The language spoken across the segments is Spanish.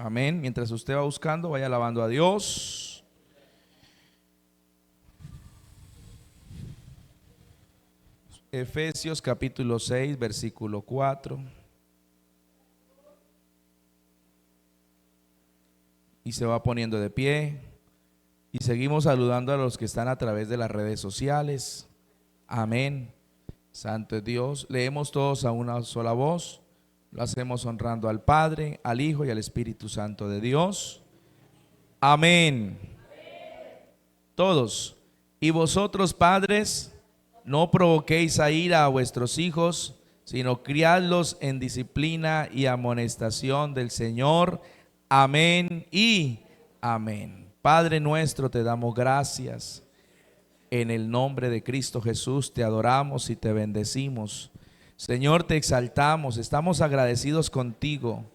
Amén. Mientras usted va buscando, vaya alabando a Dios. Efesios capítulo 6, versículo 4. Y se va poniendo de pie. Y seguimos saludando a los que están a través de las redes sociales. Amén. Santo es Dios. Leemos todos a una sola voz. Lo hacemos honrando al Padre, al Hijo y al Espíritu Santo de Dios. Amén. Todos. Y vosotros, padres, no provoquéis a ira a vuestros hijos, sino criadlos en disciplina y amonestación del Señor. Amén y amén. Padre nuestro, te damos gracias. En el nombre de Cristo Jesús te adoramos y te bendecimos. Señor, te exaltamos, estamos agradecidos contigo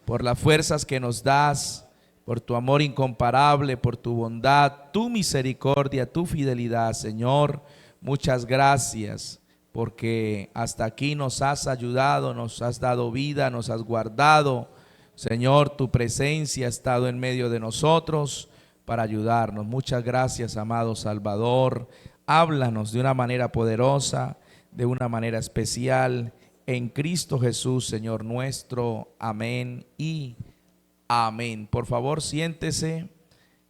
por las fuerzas que nos das, por tu amor incomparable, por tu bondad, tu misericordia, tu fidelidad. Señor, muchas gracias porque hasta aquí nos has ayudado, nos has dado vida, nos has guardado. Señor, tu presencia ha estado en medio de nosotros para ayudarnos. Muchas gracias, amado Salvador. Háblanos de una manera poderosa, de una manera especial, en Cristo Jesús, Señor nuestro. Amén y amén. Por favor, siéntese,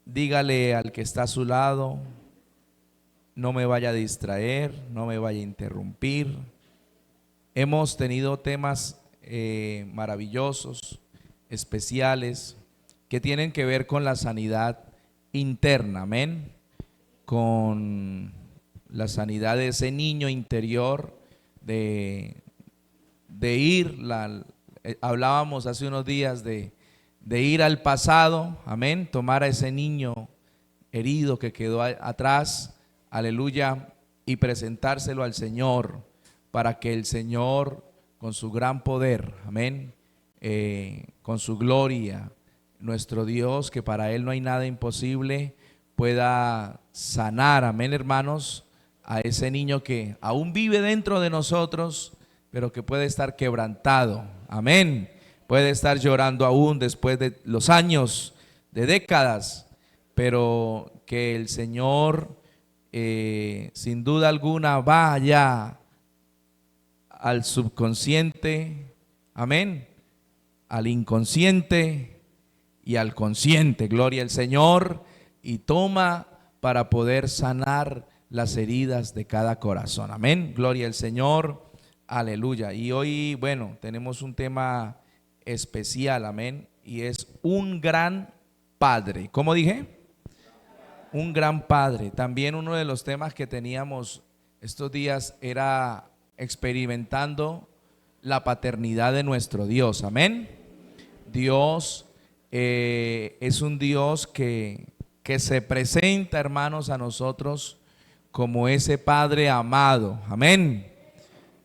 dígale al que está a su lado, no me vaya a distraer, no me vaya a interrumpir. Hemos tenido temas maravillosos, especiales, que tienen que ver con la sanidad interna, amén, con la sanidad de ese niño interior, de ir, hablábamos hace unos días de ir al pasado, amén, tomar a ese niño herido que quedó atrás, aleluya, y presentárselo al Señor, para que el Señor con su gran poder, amén, con su gloria, nuestro Dios, que para Él no hay nada imposible, pueda sanar, amén, hermanos, a ese niño que aún vive dentro de nosotros, pero que puede estar quebrantado, amén, puede estar llorando aún después de los años, de décadas, pero que el Señor sin duda alguna vaya al subconsciente, amén, al inconsciente y al consciente, gloria al Señor, y toma para poder sanar las heridas de cada corazón, amén, gloria al Señor, aleluya. Y hoy, bueno, tenemos un tema especial, amén, y es un gran padre. ¿Cómo dije? Un gran padre. También uno de los temas que teníamos estos días era experimentando la paternidad de nuestro Dios, amén. Dios es un Dios que se presenta, hermanos, a nosotros como ese Padre amado, amén.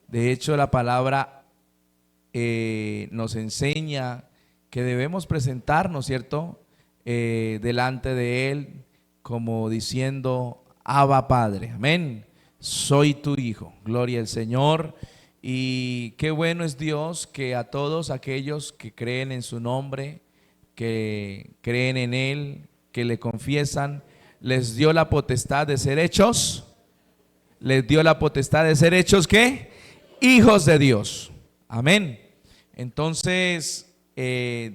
De hecho, la palabra nos enseña que debemos presentarnos, ¿cierto? Delante de Él, como diciendo, Abba Padre, amén, soy tu hijo, gloria al Señor. Y qué bueno es Dios que a todos aquellos que creen en su nombre, que creen en Él, que le confiesan, les dio la potestad de ser hechos, les dio la potestad de ser hechos, ¿qué? Hijos de Dios, amén. Entonces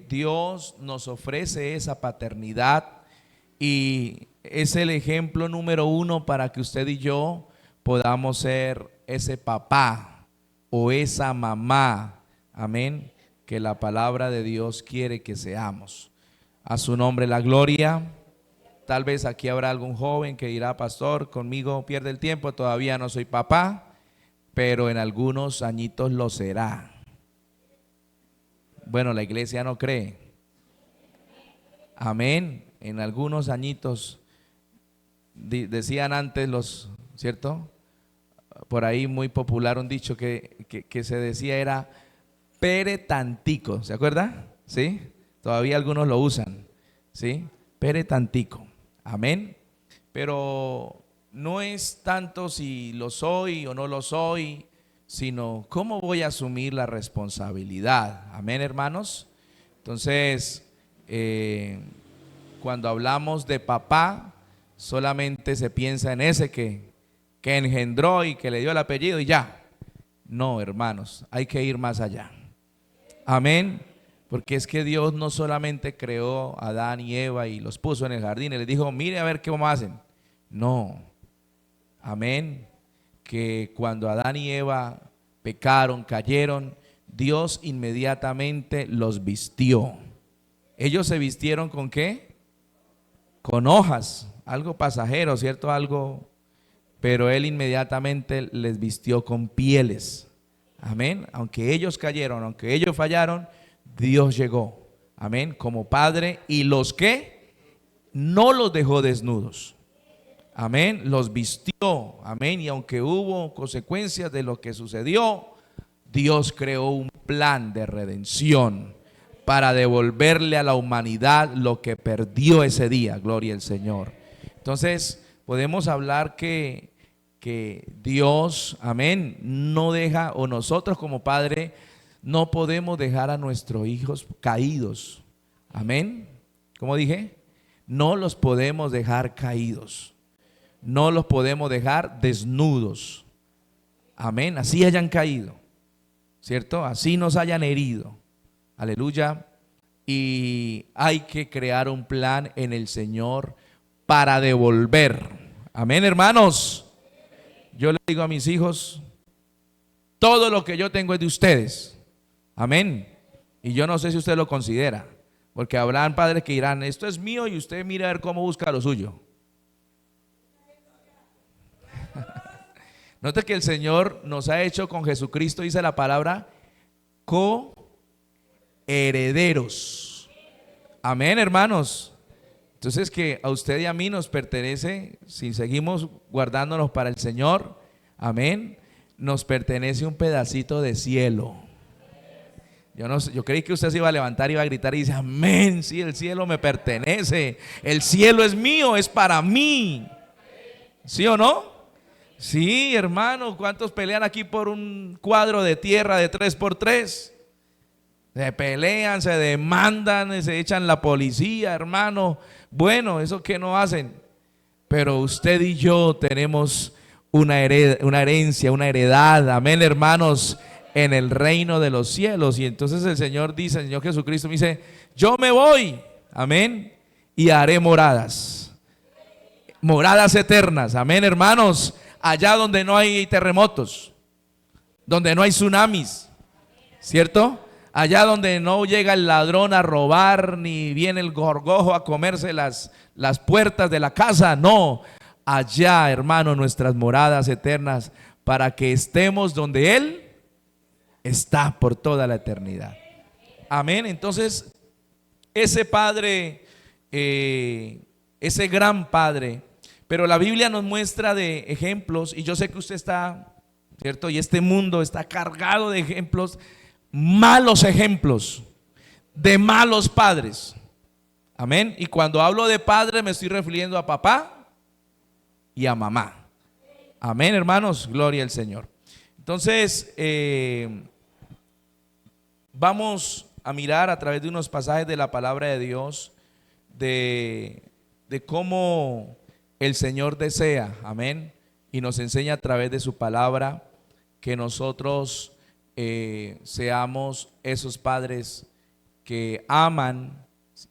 Dios nos ofrece esa paternidad y es el ejemplo número uno para que usted y yo podamos ser ese papá o esa mamá, amén, que la palabra de Dios quiere que seamos. A su nombre la gloria. Tal vez aquí habrá algún joven que dirá, pastor, conmigo pierde el tiempo, todavía no soy papá, pero en algunos añitos lo será. Bueno, la iglesia no cree. Amén. En algunos añitos, decían antes los, ¿cierto? Por ahí muy popular un dicho que se decía era pere tantico, ¿se acuerda? ¿Sí? Todavía algunos lo usan, ¿sí? Pere tantico, amén. Pero no es tanto si lo soy o no lo soy, sino cómo voy a asumir la responsabilidad, amén, hermanos. Entonces, eh, cuando hablamos de papá, solamente se piensa en ese que engendró y que le dio el apellido y ya. No, hermanos, hay que ir más allá. Amén. Porque es que Dios no solamente creó a Adán y Eva y los puso en el jardín y les dijo, mire a ver cómo hacen. No. Amén. Que cuando Adán y Eva pecaron, cayeron, Dios inmediatamente los vistió. Ellos se vistieron ¿con qué? Con hojas, algo pasajero, ¿cierto? Algo, pero Él inmediatamente les vistió con pieles. Amén. Aunque ellos cayeron, aunque ellos fallaron, Dios llegó. Amén. Como Padre, y los que no los dejó desnudos. Amén. Los vistió. Amén. Y aunque hubo consecuencias de lo que sucedió, Dios creó un plan de redención para devolverle a la humanidad lo que perdió ese día. Gloria al Señor. Entonces, podemos hablar que Dios, amén, no deja, o nosotros como padre, no podemos dejar a nuestros hijos caídos. Amén. ¿Cómo dije? No los podemos dejar caídos. No los podemos dejar desnudos. Amén. Así hayan caído, ¿cierto? Así nos hayan herido. Aleluya. Y hay que crear un plan en el Señor para devolver. Amén, hermanos. Yo le digo a mis hijos, todo lo que yo tengo es de ustedes. Amén. Y yo no sé si usted lo considera, porque habrán padres que dirán, esto es mío y usted mira a ver cómo busca lo suyo. Note que el Señor nos ha hecho con Jesucristo, dice la palabra, coherederos. Amén, hermanos. Entonces que a usted y a mí nos pertenece, si seguimos guardándonos para el Señor, amén, nos pertenece un pedacito de cielo. Yo no sé, yo creí que usted se iba a levantar y iba a gritar y dice, amén, sí, el cielo me pertenece, el cielo es mío, es para mí. ¿Sí o no? Sí, hermano, ¿cuántos pelean aquí por un cuadro de tierra de 3x3? Se pelean, se demandan, se echan la policía, hermano. Bueno, eso que no hacen. Pero usted y yo tenemos una herencia, una heredad, amén, hermanos, en el reino de los cielos. Y entonces el Señor dice, el Señor Jesucristo me dice, yo me voy, amén, y haré moradas. Moradas eternas, amén, hermanos, allá donde no hay terremotos, donde no hay tsunamis, ¿cierto? Allá donde no llega el ladrón a robar, ni viene el gorgojo a comerse las puertas de la casa. No, allá, hermano, nuestras moradas eternas, para que estemos donde Él está por toda la eternidad. Amén. Entonces, ese Padre, ese gran Padre, pero la Biblia nos muestra de ejemplos, y yo sé que usted está, ¿cierto? Y este mundo está cargado de ejemplos, malos ejemplos de malos padres. Amén. Y cuando hablo de padre me estoy refiriendo a papá y a mamá. Amén, hermanos, gloria al Señor. Entonces vamos a mirar a través de unos pasajes de la palabra de Dios de cómo el Señor desea, amén, y nos enseña a través de su palabra que nosotros seamos esos padres que aman,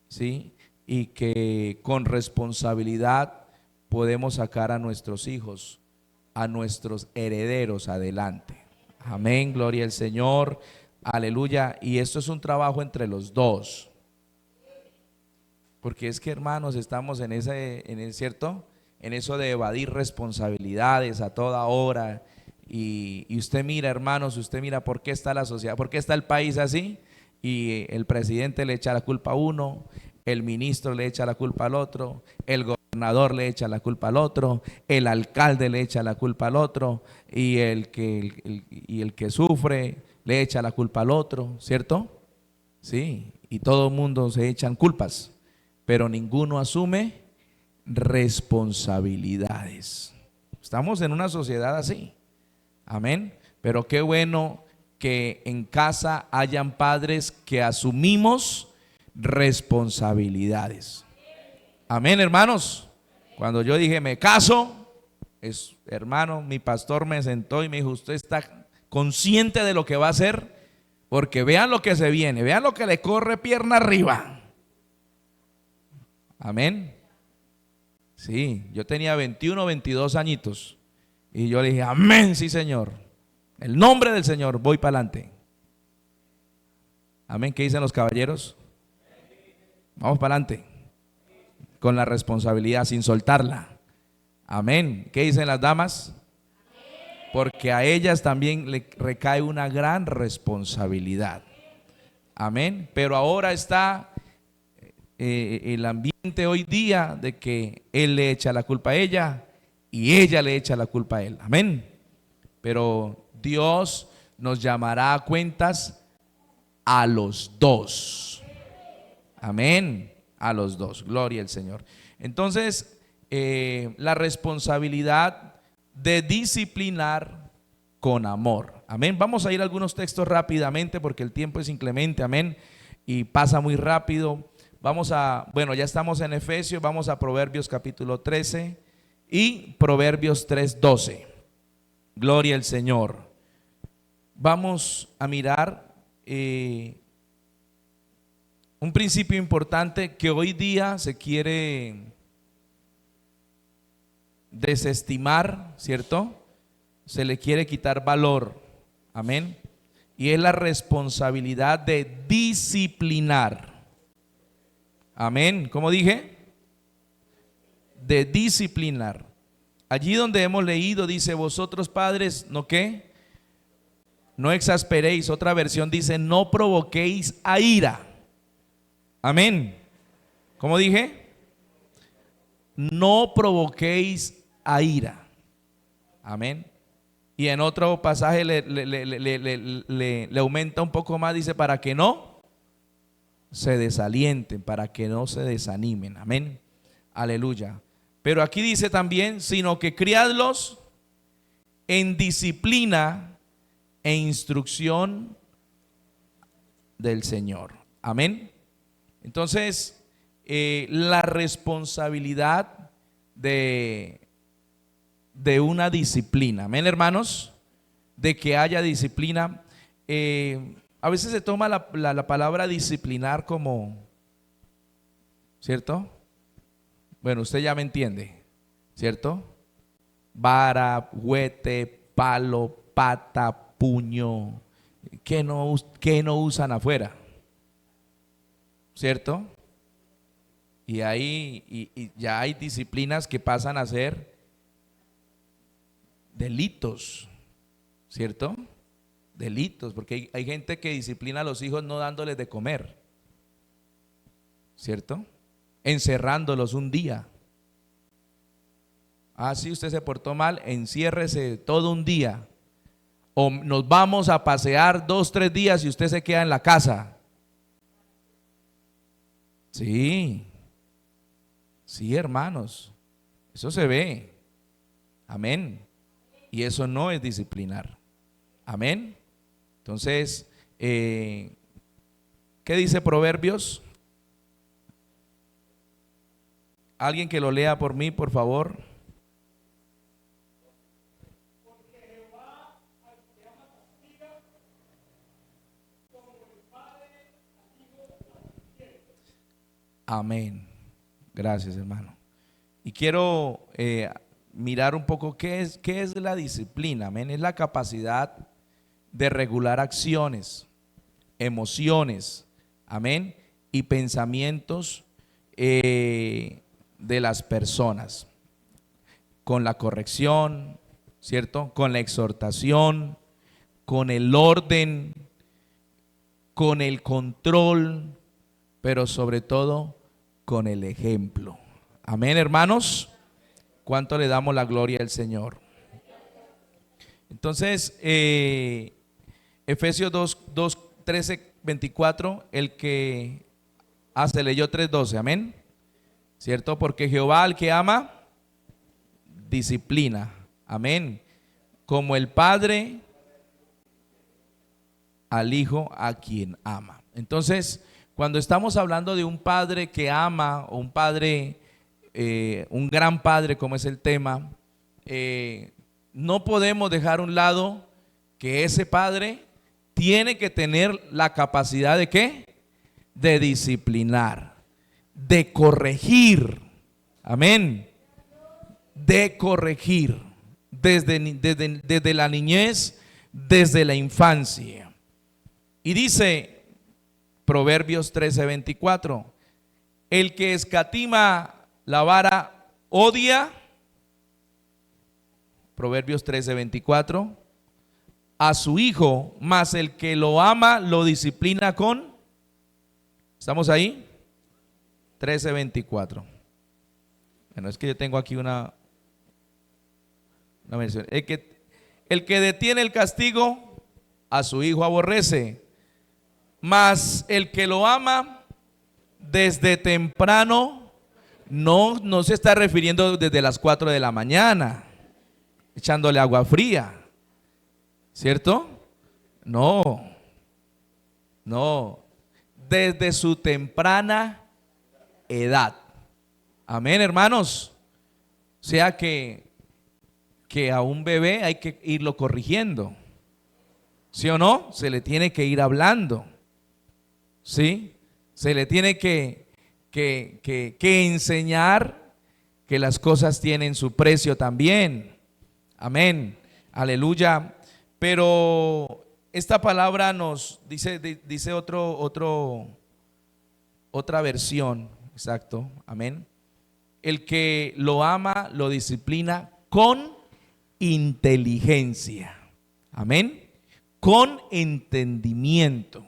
¿sí? Y que con responsabilidad podemos sacar a nuestros hijos, a nuestros herederos adelante. Amén, gloria al Señor, aleluya. Y esto es un trabajo entre los dos, porque es que, hermanos, estamos en ese, ¿cierto? En eso de evadir responsabilidades a toda hora. Y usted mira, hermanos, usted mira por qué está la sociedad, por qué está el país así, y el presidente le echa la culpa a uno, el ministro le echa la culpa al otro, el gobernador le echa la culpa al otro, el alcalde le echa la culpa al otro, y el que sufre le echa la culpa al otro, ¿cierto? Sí, y todo el mundo se echan culpas, pero ninguno asume responsabilidades. Estamos en una sociedad así. Amén. Pero qué bueno que en casa hayan padres que asumimos responsabilidades. Amén, hermanos. Cuando yo dije me caso, hermano, mi pastor me sentó y me dijo: usted está consciente de lo que va a hacer, porque vean lo que se viene, vean lo que le corre pierna arriba. Amén. Sí, yo tenía 21, 22 añitos y yo le dije: amén, sí Señor, el nombre del Señor, voy para adelante. Amén. ¿Qué dicen los caballeros? Vamos para adelante con la responsabilidad, sin soltarla. Amén. ¿Qué dicen las damas? Porque a ellas también le recae una gran responsabilidad. Amén. Pero ahora está el ambiente hoy día de que él le echa la culpa a ella y ella le echa la culpa a él. Amén. Pero Dios nos llamará a cuentas a los dos. Amén. A los dos. Gloria al Señor. Entonces, la responsabilidad de disciplinar con amor. Amén. Vamos a ir a algunos textos rápidamente porque el tiempo es inclemente. Amén. Y pasa muy rápido. Bueno, ya estamos en Efesios. Vamos a Proverbios capítulo 13 y Proverbios 3:12. Gloria al Señor. Vamos a mirar un principio importante que hoy día se quiere desestimar, ¿cierto? Se le quiere quitar valor. Amén. Y es la responsabilidad de disciplinar. Amén. ¿Cómo dije? De disciplinar. Allí donde hemos leído dice: vosotros padres, ¿no qué? No exasperéis. Otra versión dice: no provoquéis a ira. Amén. ¿Cómo dije? No provoquéis a ira. Amén. Y en otro pasaje le aumenta un poco más, dice: para que no se desalienten, para que no se desanimen. Amén. Aleluya. Pero aquí dice también: sino que criadlos en disciplina e instrucción del Señor. Amén. Entonces, la responsabilidad de una disciplina. Amén, hermanos, de que haya disciplina. A veces se toma la palabra disciplinar como, ¿cierto? Bueno, usted ya me entiende, ¿cierto? Vara, juguete, palo, pata, puño, que no usan afuera, ¿cierto? Y ya hay disciplinas que pasan a ser delitos, ¿cierto? Delitos, porque hay gente que disciplina a los hijos no dándoles de comer, ¿cierto? Encerrándolos un día. Ah, si usted se portó mal, enciérrese todo un día. O nos vamos a pasear 2, 3 días y usted se queda en la casa. Sí, sí, hermanos, eso se ve. Amén. Y eso no es disciplinar. Amén. Entonces, ¿qué dice Proverbios? Alguien que lo lea por mí, por favor. Amén. Gracias, hermano. Y quiero mirar un poco qué es la disciplina. Amén. Es la capacidad de regular acciones, emociones, amén, y pensamientos de las personas, con la corrección, ¿cierto? Con la exhortación, con el orden, con el control, pero sobre todo con el ejemplo. Amén, hermanos. ¿Cuánto le damos la gloria al Señor? Entonces, Efesios 2, 13, 24, el que se leyó 3:12, amén, ¿cierto? Porque Jehová al que ama, disciplina, amén, como el Padre al Hijo a quien ama. Entonces, cuando estamos hablando de un padre que ama, o un padre, un gran padre como es el tema, no podemos dejar a un lado que ese padre tiene que tener la capacidad de ¿qué? De disciplinar, de corregir, amén, de corregir desde la niñez, desde la infancia. Y dice Proverbios 13:24, el que escatima la vara odia, Proverbios 13:24, a su hijo, mas el que lo ama lo disciplina con, ¿estamos ahí? 13:24. Bueno, es que yo tengo aquí una versión. El que detiene el castigo, a su hijo aborrece, mas el que lo ama desde temprano, no se está refiriendo desde las 4 de la mañana, echándole agua fría, ¿cierto? No, desde su temprana edad. Amén, hermanos. O sea que a un bebé hay que irlo corrigiendo, ¿sí o no? Se le tiene que ir hablando, ¿sí? Se le tiene que enseñar que las cosas tienen su precio también. Amén, aleluya. Pero esta palabra nos dice otra versión, exacto, amén. El que lo ama lo disciplina con inteligencia, amén, con entendimiento,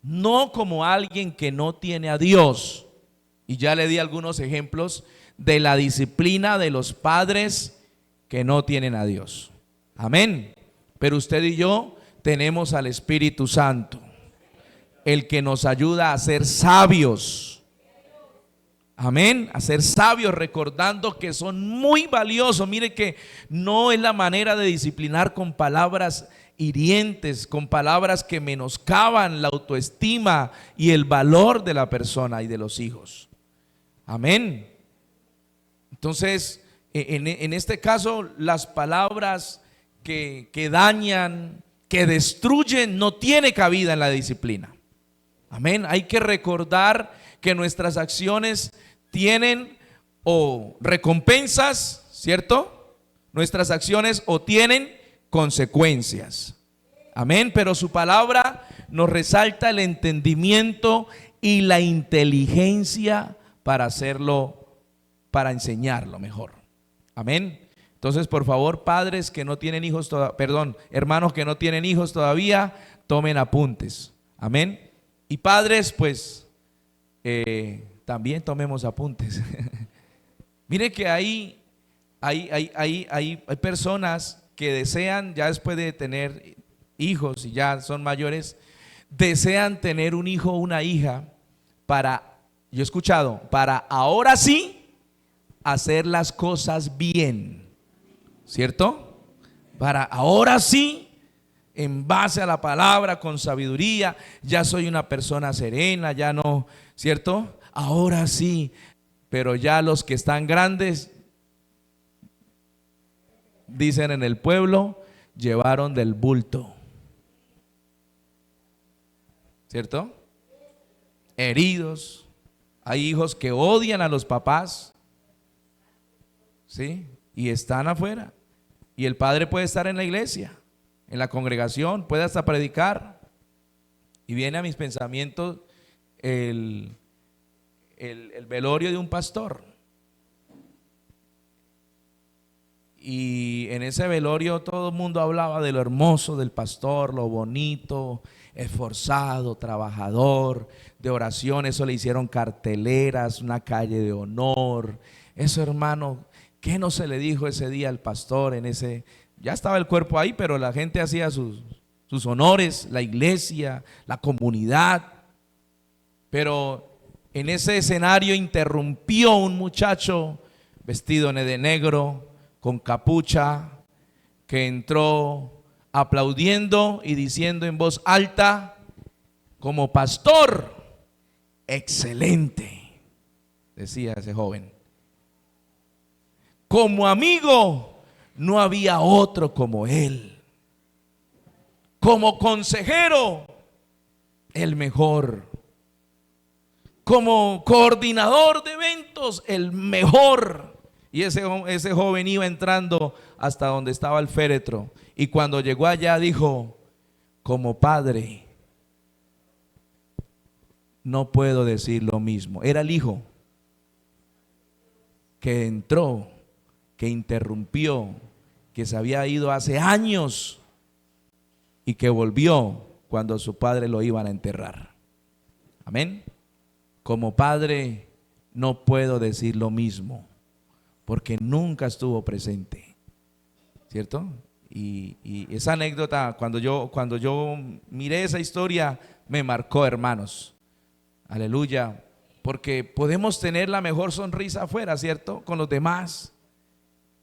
no como alguien que no tiene a Dios. Y ya le di algunos ejemplos de la disciplina de los padres que no tienen a Dios, amén. Pero usted y yo tenemos al Espíritu Santo, el que nos ayuda a ser sabios, amén, a ser sabios, recordando que son muy valiosos. Mire que no es la manera de disciplinar con palabras hirientes, con palabras que menoscaban la autoestima y el valor de la persona y de los hijos, amén. Entonces, en este caso, las palabras que dañan, que destruyen, no tiene cabida en la disciplina, amén. Hay que recordar que nuestras acciones tienen o recompensas, ¿cierto? Nuestras acciones o tienen consecuencias, amén. Pero su palabra nos resalta el entendimiento y la inteligencia para hacerlo, para enseñarlo mejor, amén. Entonces, por favor, padres que no tienen hijos hermanos que no tienen hijos todavía, tomen apuntes, amén. Y padres, pues también tomemos apuntes. Mire que hay personas que desean, ya después de tener hijos y ya son mayores, desean tener un hijo o una hija yo he escuchado, para ahora sí hacer las cosas bien, ¿cierto? Para ahora sí, en base a la palabra, con sabiduría, ya soy una persona serena, ya no, ¿cierto? Ahora sí, pero ya los que están grandes, dicen en el pueblo, llevaron del bulto, ¿cierto? Heridos. Hay hijos que odian a los papás, ¿sí? Y están afuera. Y el padre puede estar en la iglesia, en la congregación, puede hasta predicar. Y viene a mis pensamientos el velorio de un pastor. Y en ese velorio todo el mundo hablaba de lo hermoso del pastor, lo bonito, esforzado, trabajador, de oración. Eso le hicieron carteleras, una calle de honor. Eso, hermano, ¿qué no se le dijo ese día al pastor? Ya estaba el cuerpo ahí, pero la gente hacía sus honores, la iglesia, la comunidad. Pero en ese escenario interrumpió un muchacho vestido de negro, con capucha, que entró aplaudiendo y diciendo en voz alta, como pastor, excelente, decía ese joven. Como amigo, no había otro como él. Como consejero, el mejor. Como coordinador de eventos, el mejor. Y ese joven iba entrando hasta donde estaba el féretro. Y cuando llegó allá dijo: como padre, no puedo decir lo mismo. Era el hijo que entró, que interrumpió, que se había ido hace años y que volvió cuando su padre lo iban a enterrar. Amén. Como padre no puedo decir lo mismo porque nunca estuvo presente, ¿cierto? Y esa anécdota, cuando yo miré esa historia, me marcó, hermanos. Aleluya. Porque podemos tener la mejor sonrisa afuera, ¿cierto? Con los demás,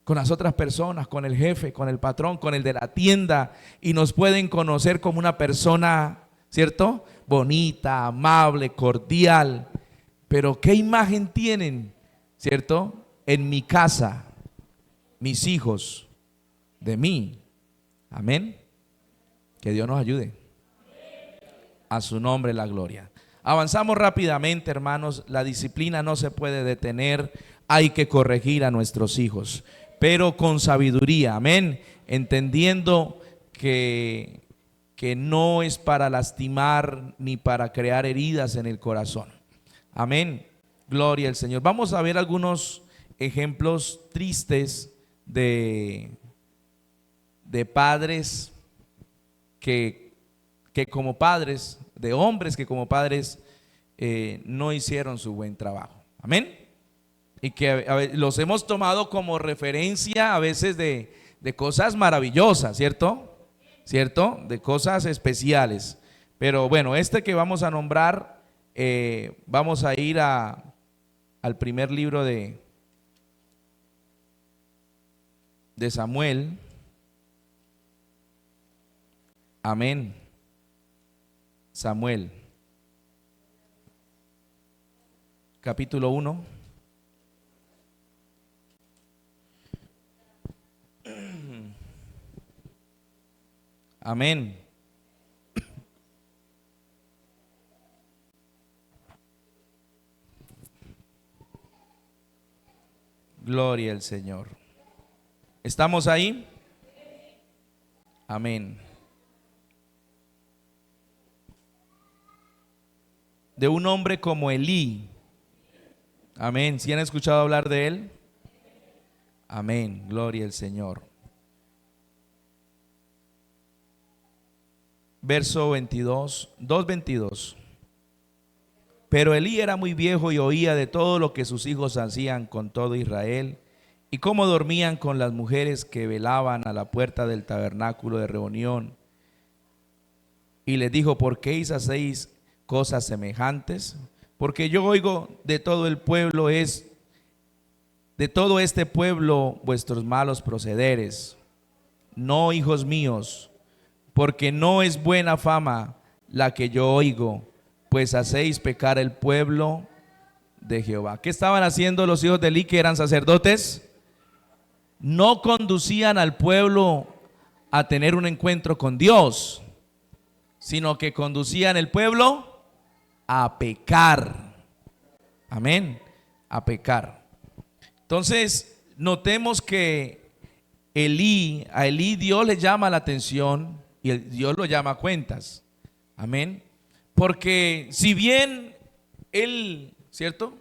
con las otras personas, con el jefe, con el patrón, con el de la tienda, y nos pueden conocer como una persona, ¿cierto? Bonita, amable, cordial. Pero ¿qué imagen tienen, ¿cierto? En mi casa, mis hijos, de mí. Amén. Que Dios nos ayude. A su nombre la gloria. Avanzamos rápidamente, hermanos. La disciplina no se puede detener. Hay que corregir a nuestros hijos, pero con sabiduría. Amén. Entendiendo que no es para lastimar ni para crear heridas en el corazón. Amén. Gloria al Señor. Vamos a ver algunos ejemplos tristes de padres que como padres, de hombres que como padres no hicieron su buen trabajo. Amén. Y que los hemos tomado como referencia a veces de cosas maravillosas, ¿cierto? ¿Cierto? De cosas especiales. Pero bueno, este que vamos a nombrar, vamos a ir al primer libro de Samuel. Amén. Samuel, capítulo 1. Amén. Gloria al Señor. ¿Estamos ahí? Amén. De un hombre como Elí. Amén. ¿Sí han escuchado hablar de él? Amén. Gloria al Señor. Verso 22, 2:22. Pero Elí era muy viejo y oía de todo lo que sus hijos hacían con todo Israel y cómo dormían con las mujeres que velaban a la puerta del tabernáculo de reunión. Y les dijo: ¿por qué hacéis cosas semejantes? Porque yo oigo de todo el pueblo, de todo este pueblo, vuestros malos procederes. No, hijos míos, porque no es buena fama la que yo oigo, pues hacéis pecar el pueblo de Jehová. ¿Qué estaban haciendo los hijos de Elí, que eran sacerdotes? No conducían al pueblo a tener un encuentro con Dios, sino que conducían el pueblo a pecar. Amén. A pecar. Entonces, notemos que a Elí Dios le llama la atención y Dios lo llama a cuentas. Amén. Porque si bien él, ¿cierto?,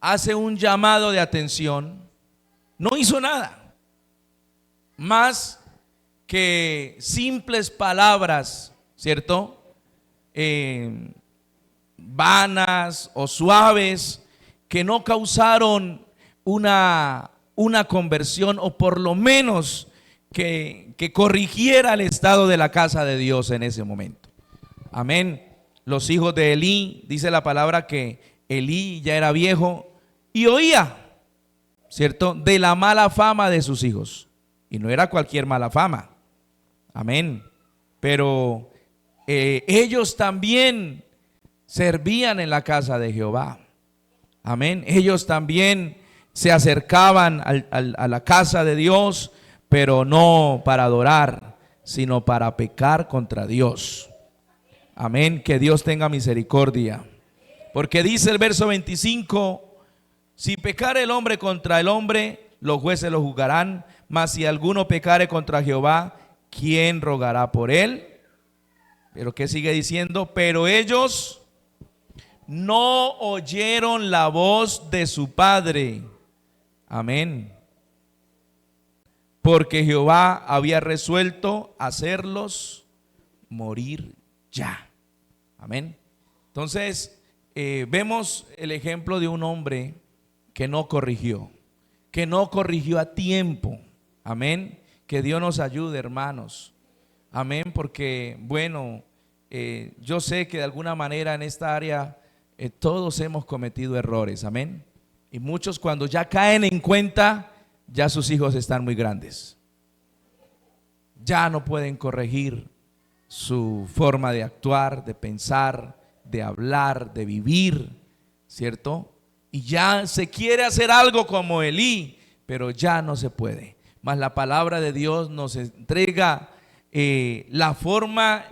hace un llamado de atención, no hizo nada más que simples palabras, ¿cierto?, vanas o suaves, que no causaron una conversión, o por lo menos que corrigiera el estado de la casa de Dios en ese momento. Amén. Los hijos de Elí, dice la palabra que Elí ya era viejo y oía, ¿cierto?, de la mala fama de sus hijos. Y no era cualquier mala fama. Amén. Pero ellos también servían en la casa de Jehová. Amén. Ellos también se acercaban a la casa de Dios, pero no para adorar, sino para pecar contra Dios. Amén. Que Dios tenga misericordia. Porque dice el verso 25: si pecare el hombre contra el hombre, los jueces lo juzgarán, mas si alguno pecare contra Jehová, ¿quién rogará por él? Pero ¿qué sigue diciendo? Pero ellos no oyeron la voz de su padre. Amén. Porque Jehová había resuelto hacerlos morir ya. Amén. Entonces, vemos el ejemplo de un hombre que no corrigió a tiempo. Amén. Que Dios nos ayude, hermanos. Amén. Porque, bueno, yo sé que de alguna manera en esta área todos hemos cometido errores. Amén. Y muchos, cuando ya caen en cuenta, ya sus hijos están muy grandes. Ya no pueden corregir su forma de actuar, de pensar, de hablar, de vivir, ¿cierto? Y ya se quiere hacer algo como Elí, pero ya no se puede. Mas la palabra de Dios nos entrega la forma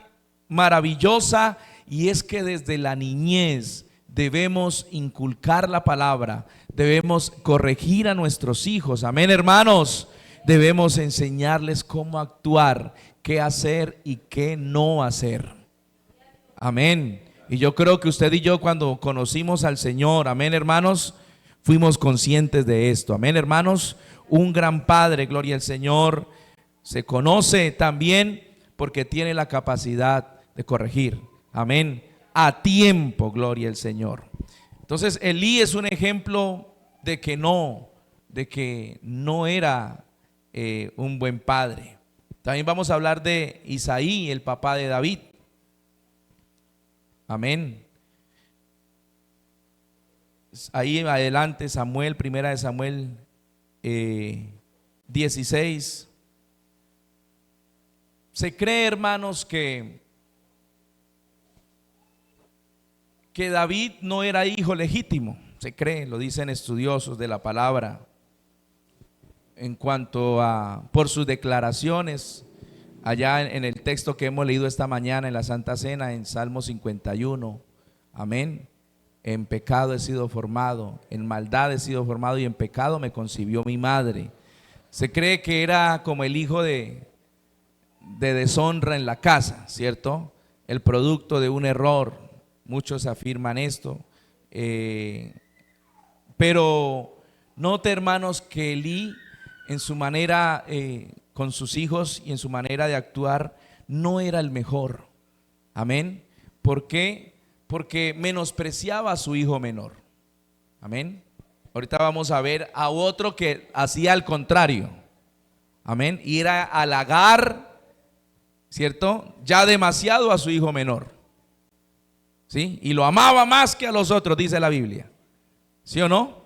maravillosa, y es que desde la niñez debemos inculcar la palabra, debemos corregir a nuestros hijos. Amén, hermanos. Debemos enseñarles cómo actuar, qué hacer y qué no hacer. Amén. Y yo creo que usted y yo, cuando conocimos al Señor, amén, hermanos, fuimos conscientes de esto. Amén, hermanos. Un gran padre, gloria al Señor, se conoce también porque tiene la capacidad de corregir. Amén. A tiempo, gloria al Señor. Entonces, Elí es un ejemplo de que no era un buen padre. También vamos a hablar de Isaí, el papá de David. Amén. Ahí adelante, Samuel, primera de Samuel 16. Se cree, hermanos, que David no era hijo legítimo. Se cree, lo dicen estudiosos de la palabra, en cuanto a, por sus declaraciones, allá en el texto que hemos leído esta mañana en la Santa Cena, en Salmo 51. Amén. En pecado he sido formado, en maldad he sido formado, y en pecado me concibió mi madre. Se cree que era como el hijo de deshonra en la casa, ¿cierto? El producto de un error. Muchos afirman esto. Pero note, hermanos, que Elí, en su manera con sus hijos y en su manera de actuar, no era el mejor. Amén. ¿Por qué? Porque menospreciaba a su hijo menor. Amén. Ahorita vamos a ver a otro que hacía al contrario. Amén. Y era halagar, ¿cierto?, ya demasiado a su hijo menor. ¿Sí? Y lo amaba más que a los otros, dice la Biblia. ¿Sí o no?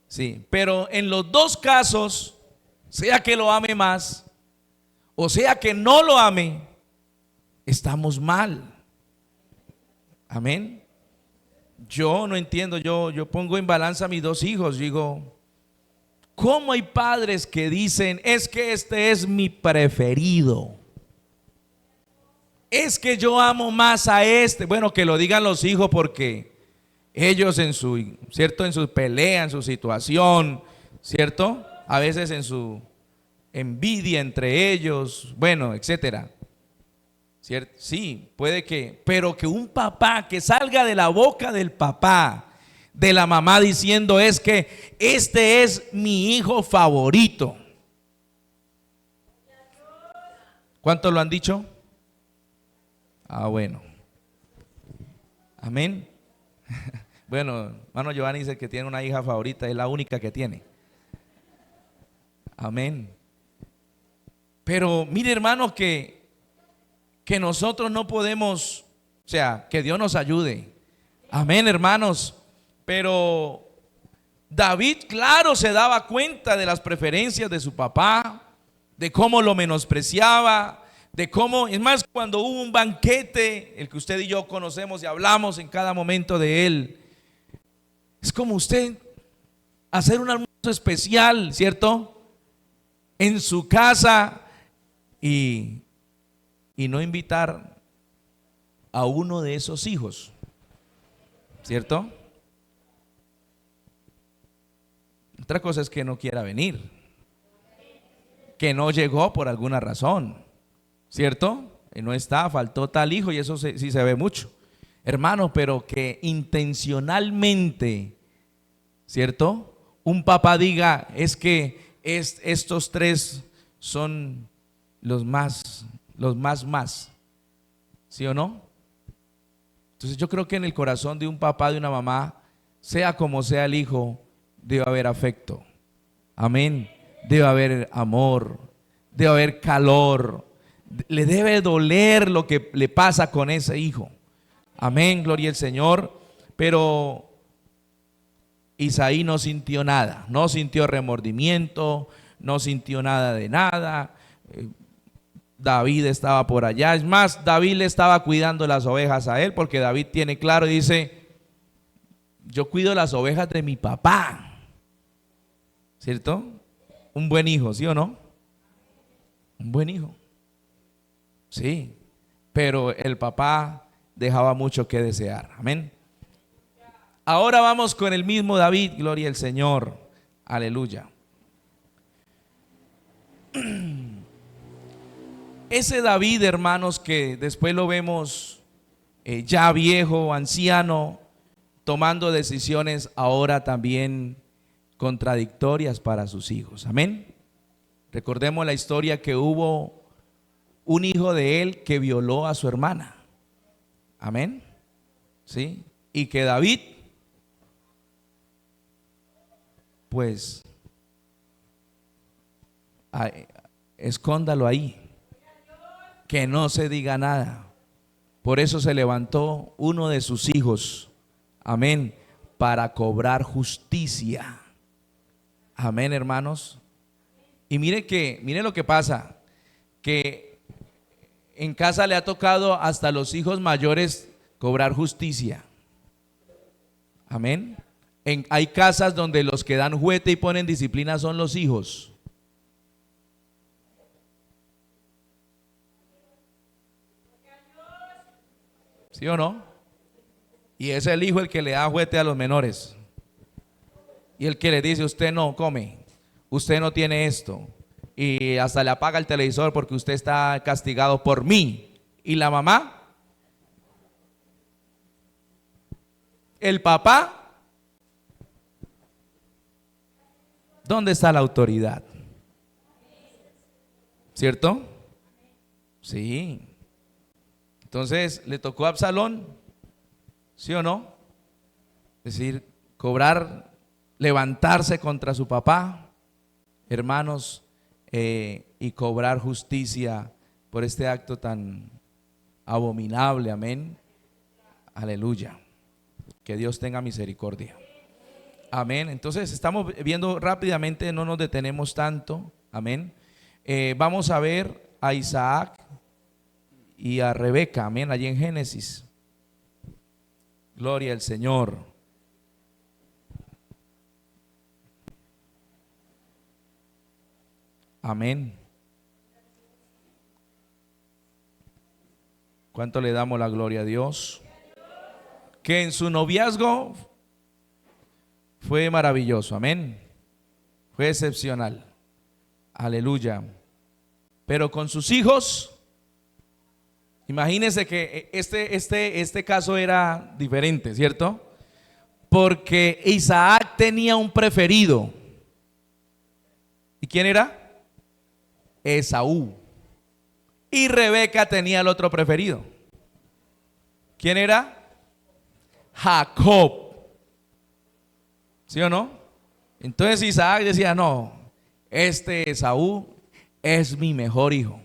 Sí. Pero en los dos casos, sea que lo ame más o sea que no lo ame, estamos mal. Amén. Yo no entiendo, yo pongo en balanza a mis dos hijos. Digo, ¿cómo hay padres que dicen, es que este es mi preferido? Es que yo amo más a este. Bueno, que lo digan los hijos, porque ellos en su, ¿cierto?, en su pelea, en su situación, ¿cierto?, a veces en su envidia entre ellos, bueno, etcétera. ¿Cierto? Sí, puede que, pero que un papá, que salga de la boca del papá, de la mamá, diciendo, es que este es mi hijo favorito. ¿Cuántos lo han dicho? Ah, bueno. Amén. Bueno, hermano Giovanni dice que tiene una hija favorita, es la única que tiene. Amén. Pero mire, hermano, que nosotros no podemos, o sea, que Dios nos ayude. Amén, hermanos. Pero David, claro, se daba cuenta de las preferencias de su papá, de cómo lo menospreciaba, de cómo, es más, cuando hubo un banquete, el que usted y yo conocemos y hablamos en cada momento de él, es como usted hacer un almuerzo especial, ¿cierto? En su casa y no invitar a uno de esos hijos, ¿cierto? Otra cosa es que no quiera venir, que no llegó por alguna razón, ¿cierto? No está, faltó tal hijo y eso sí se ve mucho, hermano, pero que intencionalmente, ¿cierto? Un papá diga, es que estos tres son los más, ¿sí o no? Entonces yo creo que en el corazón de un papá, de una mamá, sea como sea el hijo, debe haber afecto, amén, debe haber amor, debe haber calor, le debe doler lo que le pasa con ese hijo, amén, gloria al Señor. Pero Isaí no sintió nada, no sintió remordimiento, no sintió nada de nada. David estaba por allá, es más, David le estaba cuidando las ovejas a él, porque David tiene claro y dice, yo cuido las ovejas de mi papá, ¿cierto? Un buen hijo, ¿sí o no? Un buen hijo, sí, pero el papá dejaba mucho que desear, amén. Ahora vamos con el mismo David, gloria al Señor, aleluya. Ese David, hermanos, que después lo vemos ya viejo, anciano, tomando decisiones ahora también contradictorias para sus hijos, amén. Recordemos la historia que hubo un hijo de él que violó a su hermana, amén, ¿sí? Y que David, pues, escóndalo ahí, que no se diga nada. Por eso se levantó uno de sus hijos, amén, para cobrar justicia, amén, hermanos. Y mire lo que pasa, que en casa le ha tocado hasta los hijos mayores cobrar justicia, amén. Hay casas donde los que dan juguete y ponen disciplina son los hijos. ¿Sí o no? Y es el hijo el que le da juguete a los menores. Y el que le dice, usted no come, usted no tiene esto. Y hasta le apaga el televisor porque usted está castigado por mí. ¿Y la mamá? ¿El papá? ¿Dónde está la autoridad? ¿Cierto? Sí. Entonces le tocó a Absalón, ¿sí o no? Es decir, cobrar, levantarse contra su papá, hermanos, y cobrar justicia por este acto tan abominable, amén. Aleluya. Que Dios tenga misericordia. Amén. Entonces estamos viendo rápidamente, no nos detenemos tanto. Amén. Vamos a ver a Isaac y a Rebeca. Amén. Allí en Génesis. Gloria al Señor. Amén. ¿Cuánto le damos la gloria a Dios? Que en su noviazgo fue maravilloso, amén. Fue excepcional, aleluya. Pero con sus hijos, imagínense que este caso era diferente, ¿cierto? Porque Isaac tenía un preferido. ¿Y quién era? Esaú. Y Rebeca tenía el otro preferido. ¿Quién era? Jacob. ¿Sí o no? Entonces Isaac decía, no, este Esaú es mi mejor hijo.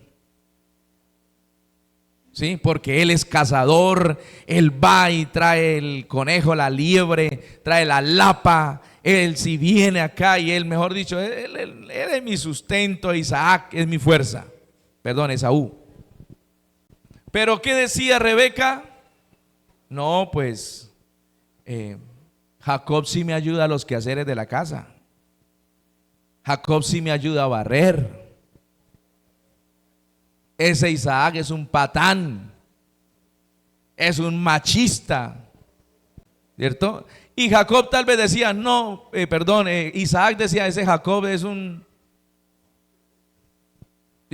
¿Sí? Porque él es cazador, él va y trae el conejo, la liebre, trae la lapa. Él si viene acá y él, mejor dicho, él es mi sustento, Isaac es mi fuerza. Perdón, Esaú. Pero ¿qué decía Rebeca? No, pues Jacob sí me ayuda a los quehaceres de la casa. Jacob sí me ayuda a barrer. Ese Isaac es un patán, es un machista, ¿cierto? Y Jacob tal vez decía, no, Isaac decía, ese Jacob es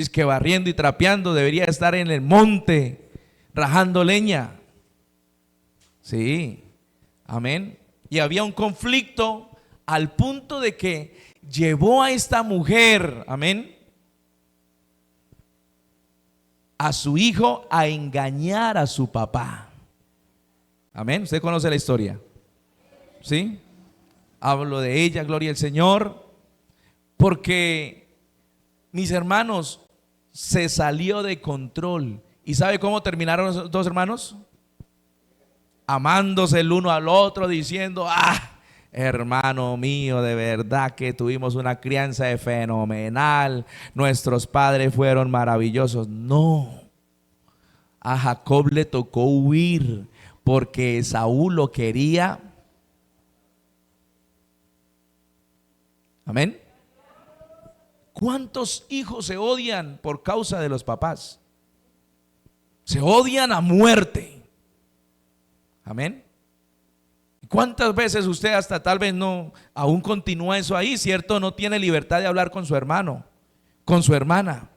que barriendo y trapeando, debería estar en el monte, rajando leña. Sí, amén. Y había un conflicto al punto de que llevó a esta mujer, amén, a su hijo a engañar a su papá. Amén. Usted conoce la historia, ¿sí? Hablo de ella, gloria al Señor, porque, mis hermanos, se salió de control. ¿Y sabe cómo terminaron los dos hermanos? Amándose el uno al otro, diciendo, hermano mío, de verdad que tuvimos una crianza fenomenal, nuestros padres fueron maravillosos. No, a Jacob le tocó huir porque Saúl lo quería. Amén. ¿Cuántos hijos se odian por causa de los papás? Se odian a muerte. Amén. ¿Cuántas veces usted hasta tal vez no, aún continúa eso ahí, cierto? No tiene libertad de hablar con su hermano, con su hermana.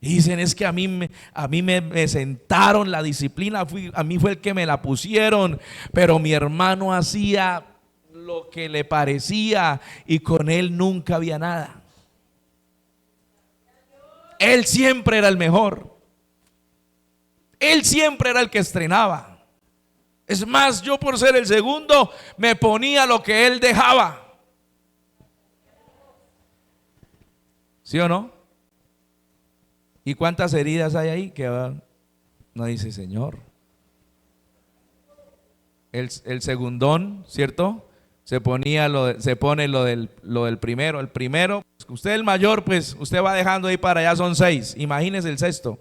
Y dicen, es que a mí me sentaron la disciplina, a mí fue el que me la pusieron, pero mi hermano hacía lo que le parecía y con él nunca había nada. Él siempre era el mejor. Él siempre era el que estrenaba. Es más, yo por ser el segundo me ponía lo que él dejaba. ¿Sí o no? ¿Y cuántas heridas hay ahí que no dice Señor? El segundón, ¿cierto? Se pone lo del primero. El primero, usted el mayor, pues usted va dejando ahí para allá, son 6. Imagínese el sexto.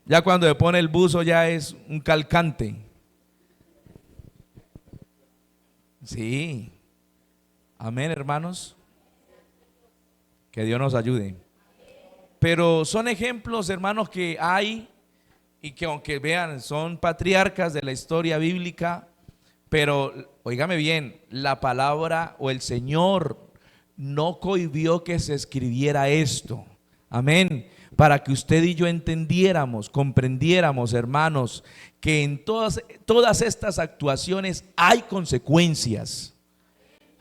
Ya cuando le pone el buzo ya es un calcante. Sí. Amén, hermanos. Que Dios nos ayude. Pero son ejemplos, hermanos, que hay y que aunque vean, son patriarcas de la historia bíblica, pero óigame bien, la palabra o el Señor no cohibió que se escribiera esto. Amén. Para que usted y yo entendiéramos, comprendiéramos, hermanos, que en todas estas actuaciones hay consecuencias.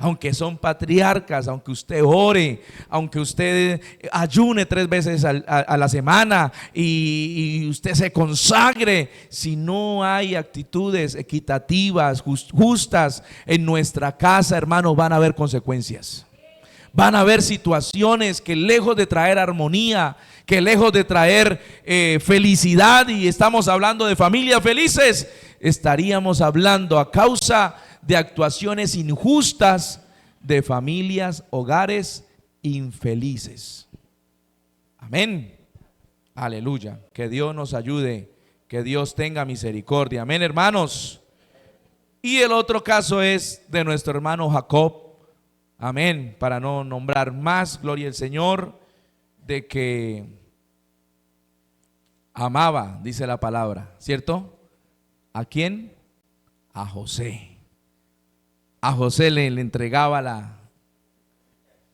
Aunque son patriarcas, aunque usted ore, aunque usted ayune 3 veces a la semana y usted se consagre, si no hay actitudes equitativas, justas en nuestra casa, hermanos, van a haber consecuencias. Van a haber situaciones que lejos de traer armonía, que lejos de traer felicidad, y estamos hablando de familias felices, estaríamos hablando a causa de actuaciones injustas de familias, hogares infelices. Amén. Aleluya. Que Dios nos ayude, que Dios tenga misericordia. Amén, hermanos. Y el otro caso es de nuestro hermano Jacob. Amén. Para no nombrar más, gloria al Señor, de que amaba, dice la palabra, ¿cierto? ¿A quién? A José. A José le entregaba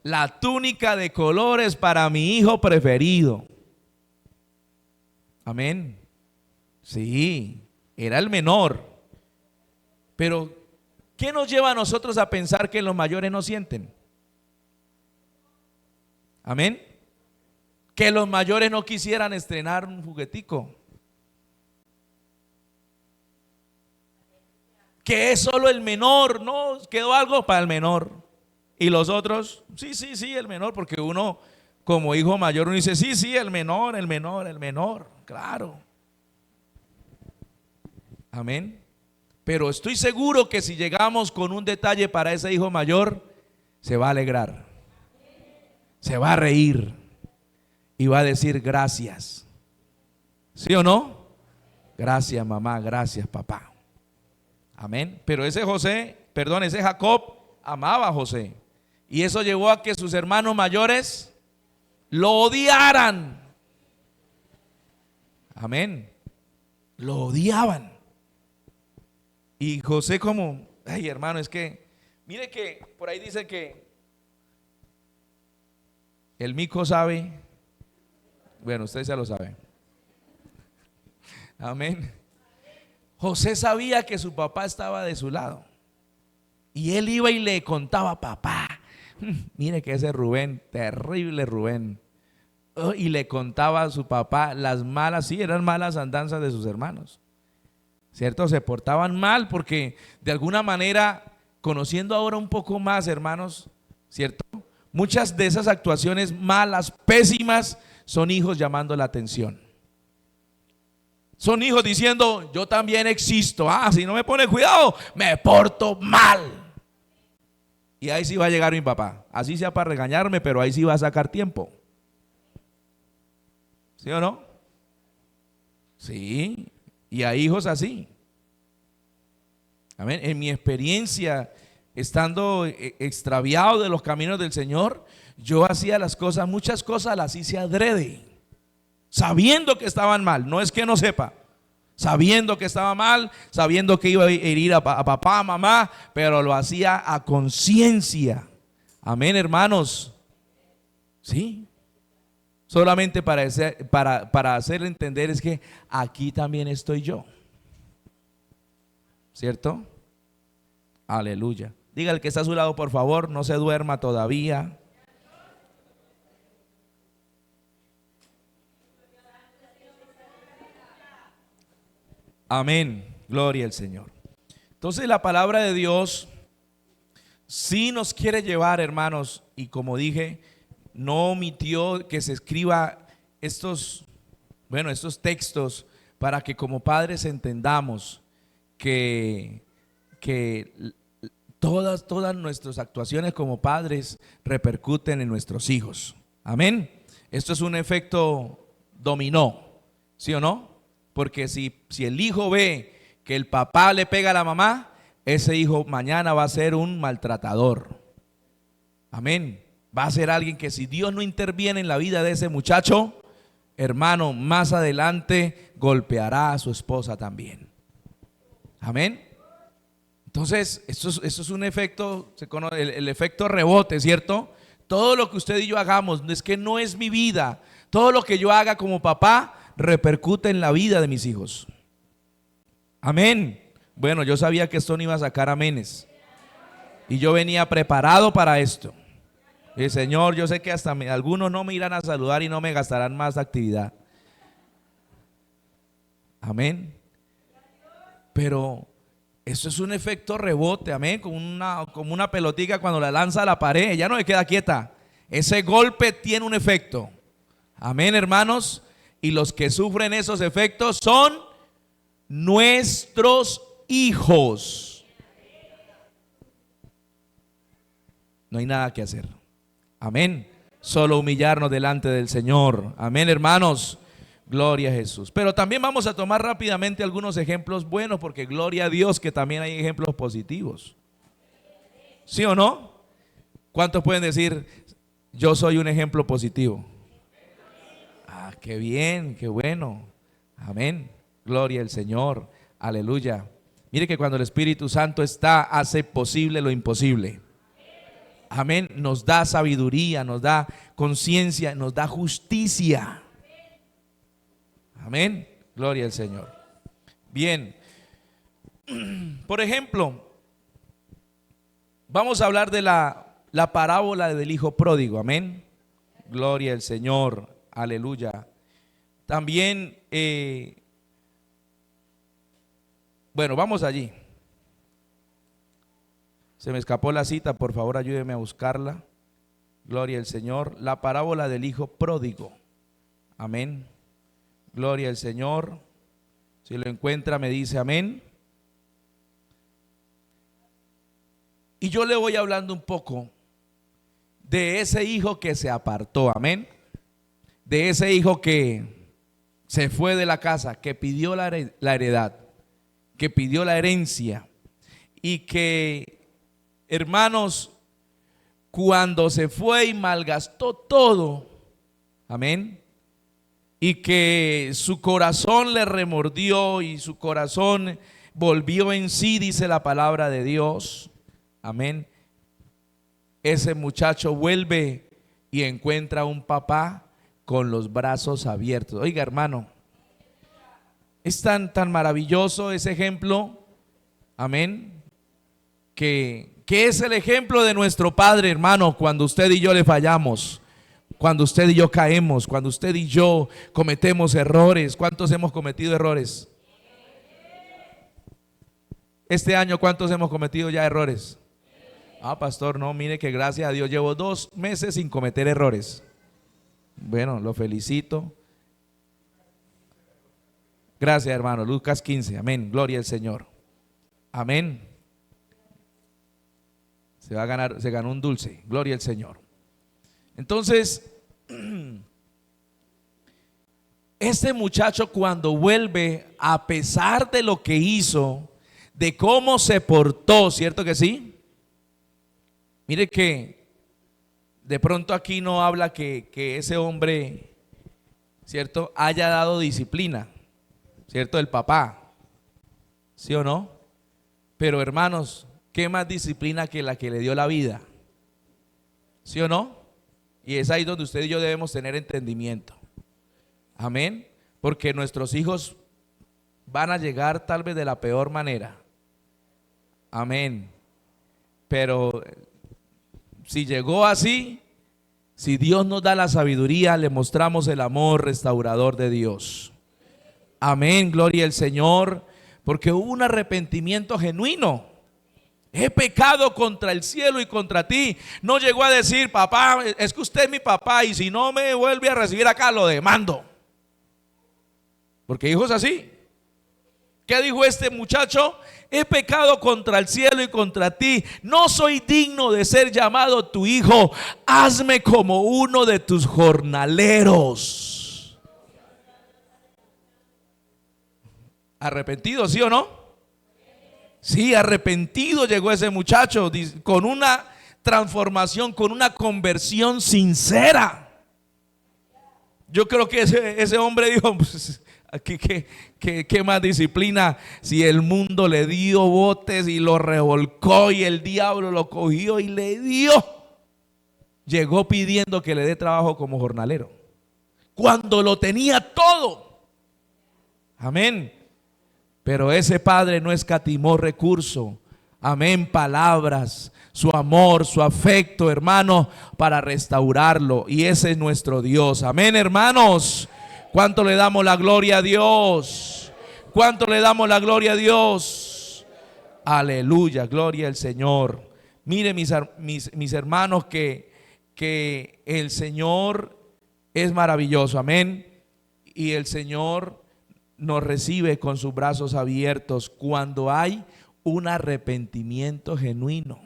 la túnica de colores para mi hijo preferido. Amén. Sí, era el menor. Pero ¿qué nos lleva a nosotros a pensar que los mayores no sienten? Amén. Que los mayores no quisieran estrenar un juguetico. Que es solo el menor, no, quedó algo para el menor. Y los otros, sí, el menor, porque uno como hijo mayor, uno dice, sí, el menor, claro. Amén. Pero estoy seguro que si llegamos con un detalle para ese hijo mayor, se va a alegrar, se va a reír. y va a decir gracias. ¿Sí o no? Gracias mamá, gracias papá. Amén. Pero ese Jacob amaba a José. Y eso llevó a que sus hermanos mayores lo odiaran. Amén. Lo odiaban. Y José como, ay hermano, es que, mire que por ahí dice que el mico sabe, bueno, usted ya lo sabe. Amén. José sabía que su papá estaba de su lado. Y él iba y le contaba, papá, mire que ese Rubén, terrible Rubén. Y le contaba a su papá las malas, sí, eran malas andanzas de sus hermanos. ¿Cierto? Se portaban mal porque de alguna manera, conociendo ahora un poco más, hermanos, ¿cierto? Muchas de esas actuaciones malas, pésimas, son hijos llamando la atención. Son hijos diciendo, yo también existo. Si no me pone cuidado, me porto mal. Y ahí sí va a llegar mi papá. Así sea para regañarme, pero ahí sí va a sacar tiempo. ¿Sí o no? Sí. Y hay hijos así. Amén. En mi experiencia, estando extraviado de los caminos del Señor, yo hacía las cosas, muchas cosas las hice adrede, sabiendo que estaban mal. No es que no sepa, sabiendo que estaba mal, sabiendo que iba a herir a papá, a mamá, pero lo hacía a conciencia. Amén, hermanos. Sí. Solamente para hacerle entender es que aquí también estoy yo. ¿Cierto? Aleluya. Diga al que está a su lado, por favor, no se duerma todavía. Amén. Gloria al Señor. Entonces la palabra de Dios sí nos quiere llevar, hermanos, y como dije, no omitió que se escriba estos textos para que como padres entendamos que todas nuestras actuaciones como padres repercuten en nuestros hijos. Amén. Esto es un efecto dominó, ¿sí o no? Porque si el hijo ve que el papá le pega a la mamá, ese hijo mañana va a ser un maltratador. Amén. Va a ser alguien que, si Dios no interviene en la vida de ese muchacho, hermano, más adelante golpeará a su esposa también. Amén. Entonces, esto es un efecto, el efecto rebote, ¿cierto? Todo lo que usted y yo hagamos, es que no es mi vida. Todo lo que yo haga como papá repercute en la vida de mis hijos. Amén. Bueno, yo sabía que esto no iba a sacar amenes. Y yo venía preparado para esto. Y Señor, yo sé que hasta algunos no me irán a saludar y no me gastarán más actividad. Amén. Pero eso es un efecto rebote, amén, como una pelotica cuando la lanza a la pared, ya no se queda quieta. Ese golpe tiene un efecto. Amén, hermanos. Y los que sufren esos efectos son nuestros hijos. No hay nada que hacer. Amén. Solo humillarnos delante del Señor. Amén, hermanos. Gloria a Jesús. Pero también vamos a tomar rápidamente algunos ejemplos buenos, porque gloria a Dios que también hay ejemplos positivos. ¿Sí o no? ¿Cuántos pueden decir, yo soy un ejemplo positivo? Qué bien, qué bueno. Amén. Gloria al Señor. Aleluya. Mire que cuando el Espíritu Santo está, hace posible lo imposible. Amén. Nos da sabiduría, nos da conciencia, nos da justicia. Amén. Gloria al Señor. Bien. Por ejemplo, vamos a hablar de la parábola del hijo pródigo. Amén. Gloria al Señor. Aleluya. También, bueno, vamos allí. Se me escapó la cita, por favor ayúdeme a buscarla. Gloria al Señor. La parábola del hijo pródigo. Amén. Gloria al Señor. Si lo encuentra me dice amén. Y yo le voy hablando un poco de ese hijo que se apartó. Amén. de ese hijo que se fue de la casa, que pidió la heredad, que pidió la herencia, y que, hermanos, cuando se fue y malgastó todo, amén, y que su corazón le remordió y su corazón volvió en sí, dice la palabra de Dios, amén. Ese muchacho vuelve y encuentra un papá con los brazos abiertos. Oiga, hermano, es tan maravilloso ese ejemplo, amén, que es el ejemplo de nuestro Padre, hermano, cuando usted y yo le fallamos, cuando usted y yo caemos, cuando usted y yo cometemos errores. ¿Cuántos hemos cometido errores? Este año, ¿cuántos hemos cometido ya errores? Ah, pastor, no, mire que gracias a Dios llevo 2 meses sin cometer errores. Bueno, lo felicito. Gracias, hermano. Lucas 15, amén, gloria al Señor. Amén. Se ganó un dulce, gloria al Señor. Entonces, este muchacho cuando vuelve, a pesar de lo que hizo, de cómo se portó, ¿cierto que sí? Mire que de pronto aquí no habla que ese hombre, ¿cierto?, haya dado disciplina, ¿cierto?, el papá, ¿sí o no? Pero hermanos, ¿qué más disciplina que la que le dio la vida? ¿Sí o no? Y es ahí donde usted y yo debemos tener entendimiento. Amén. Porque nuestros hijos van a llegar tal vez de la peor manera. Amén. Pero si llegó así, si Dios nos da la sabiduría, le mostramos el amor restaurador de Dios. Amén, gloria al Señor. Porque hubo un arrepentimiento genuino. He pecado contra el cielo y contra ti. No llegó a decir, papá, es que usted es mi papá y si no me vuelve a recibir acá lo demando. Porque hijos así. ¿Qué dijo este muchacho? He pecado contra el cielo y contra ti. No soy digno de ser llamado tu hijo. Hazme como uno de tus jornaleros. ¿Arrepentido, sí o no? Sí, arrepentido llegó ese muchacho, con una transformación, con una conversión sincera. Yo creo que ese hombre dijo, pues, ¿qué más disciplina? Si el mundo le dio botes y lo revolcó y el diablo lo cogió y le dio. Llegó pidiendo que le dé trabajo como jornalero, cuando lo tenía todo. Amén. Pero ese padre no escatimó recurso, amén, palabras, su amor, su afecto, hermano, para restaurarlo. Y ese es nuestro Dios. Amén, hermanos. ¿Cuánto le damos la gloria a Dios? ¿Cuánto le damos la gloria a Dios? Aleluya, gloria al Señor. Mire, mis hermanos, que el Señor es maravilloso. Amén. Y el Señor nos recibe con sus brazos abiertos cuando hay un arrepentimiento genuino.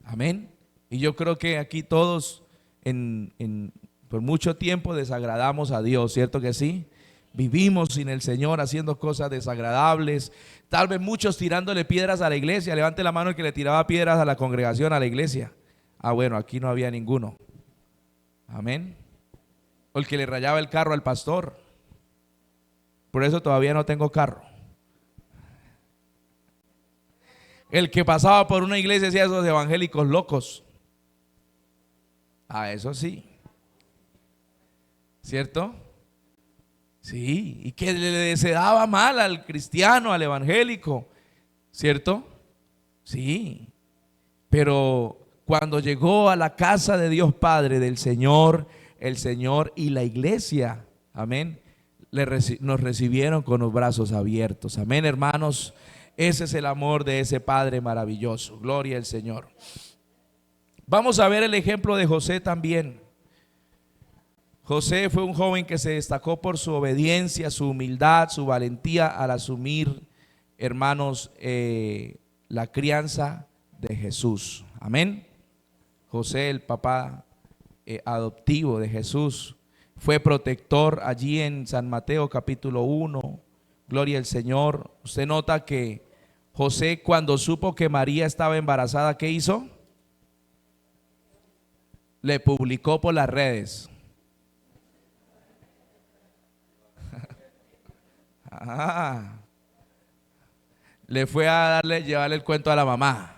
Amén. Y yo creo que aquí todos por mucho tiempo desagradamos a Dios, ¿cierto que sí? Vivimos sin el Señor haciendo cosas desagradables. Tal vez muchos tirándole piedras a la iglesia. Levante la mano el que le tiraba piedras a la congregación, a la iglesia. Ah, bueno, aquí no había ninguno. Amén. O el que le rayaba el carro al pastor. Por eso todavía no tengo carro. El que pasaba por una iglesia decía esos evangélicos locos. Ah, eso sí. ¿Cierto? Sí. Y que le deseaba mal al cristiano, al evangélico. ¿Cierto? Sí. Pero cuando llegó a la casa de Dios Padre, del Señor, el Señor y la iglesia, amén, nos recibieron con los brazos abiertos. Amén, hermanos. Ese es el amor de ese Padre maravilloso. Gloria al Señor. Vamos a ver el ejemplo de José también. José fue un joven que se destacó por su obediencia, su humildad, su valentía al asumir, hermanos, la crianza de Jesús. Amén. José, el papá adoptivo de Jesús. Fue protector allí en San Mateo capítulo 1. Gloria al Señor. Usted nota que José, cuando supo que María estaba embarazada, ¿qué hizo? Le publicó por las redes. Le fue a llevarle el cuento a la mamá.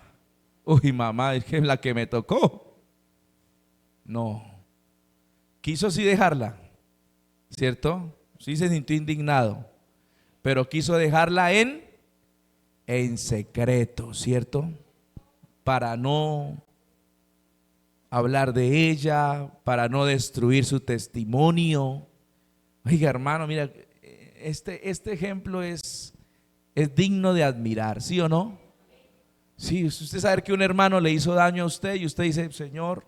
Uy, mamá, es que es la que me tocó. No. Quiso sí dejarla, ¿cierto? Sí se sintió indignado, pero quiso dejarla en secreto, ¿cierto? Para no hablar de ella, para no destruir su testimonio. Oiga, hermano, mira, este ejemplo es digno de admirar, ¿sí o no? Sí, usted sabe que un hermano le hizo daño a usted y usted dice, Señor,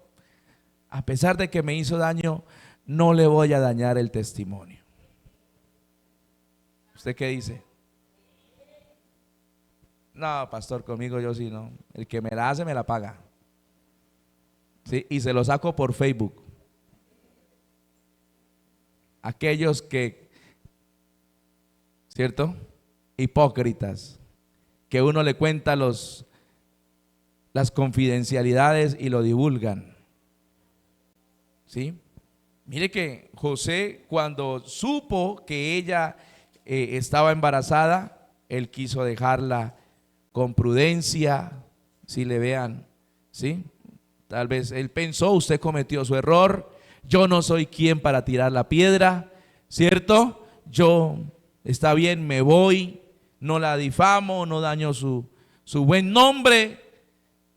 a pesar de que me hizo daño, no le voy a dañar el testimonio. ¿Usted qué dice? No, pastor, conmigo yo sí no. El que me la hace, me la paga. ¿Sí? Y se lo saco por Facebook. Aquellos que, ¿cierto? Hipócritas, que uno le cuenta las confidencialidades y lo divulgan. ¿Sí? Mire que José, cuando supo que ella estaba embarazada, él quiso dejarla con prudencia. Si le vean, ¿sí? Tal vez él pensó, usted cometió su error, yo no soy quien para tirar la piedra, ¿cierto? Yo, está bien, me voy, no la difamo, no daño su buen nombre.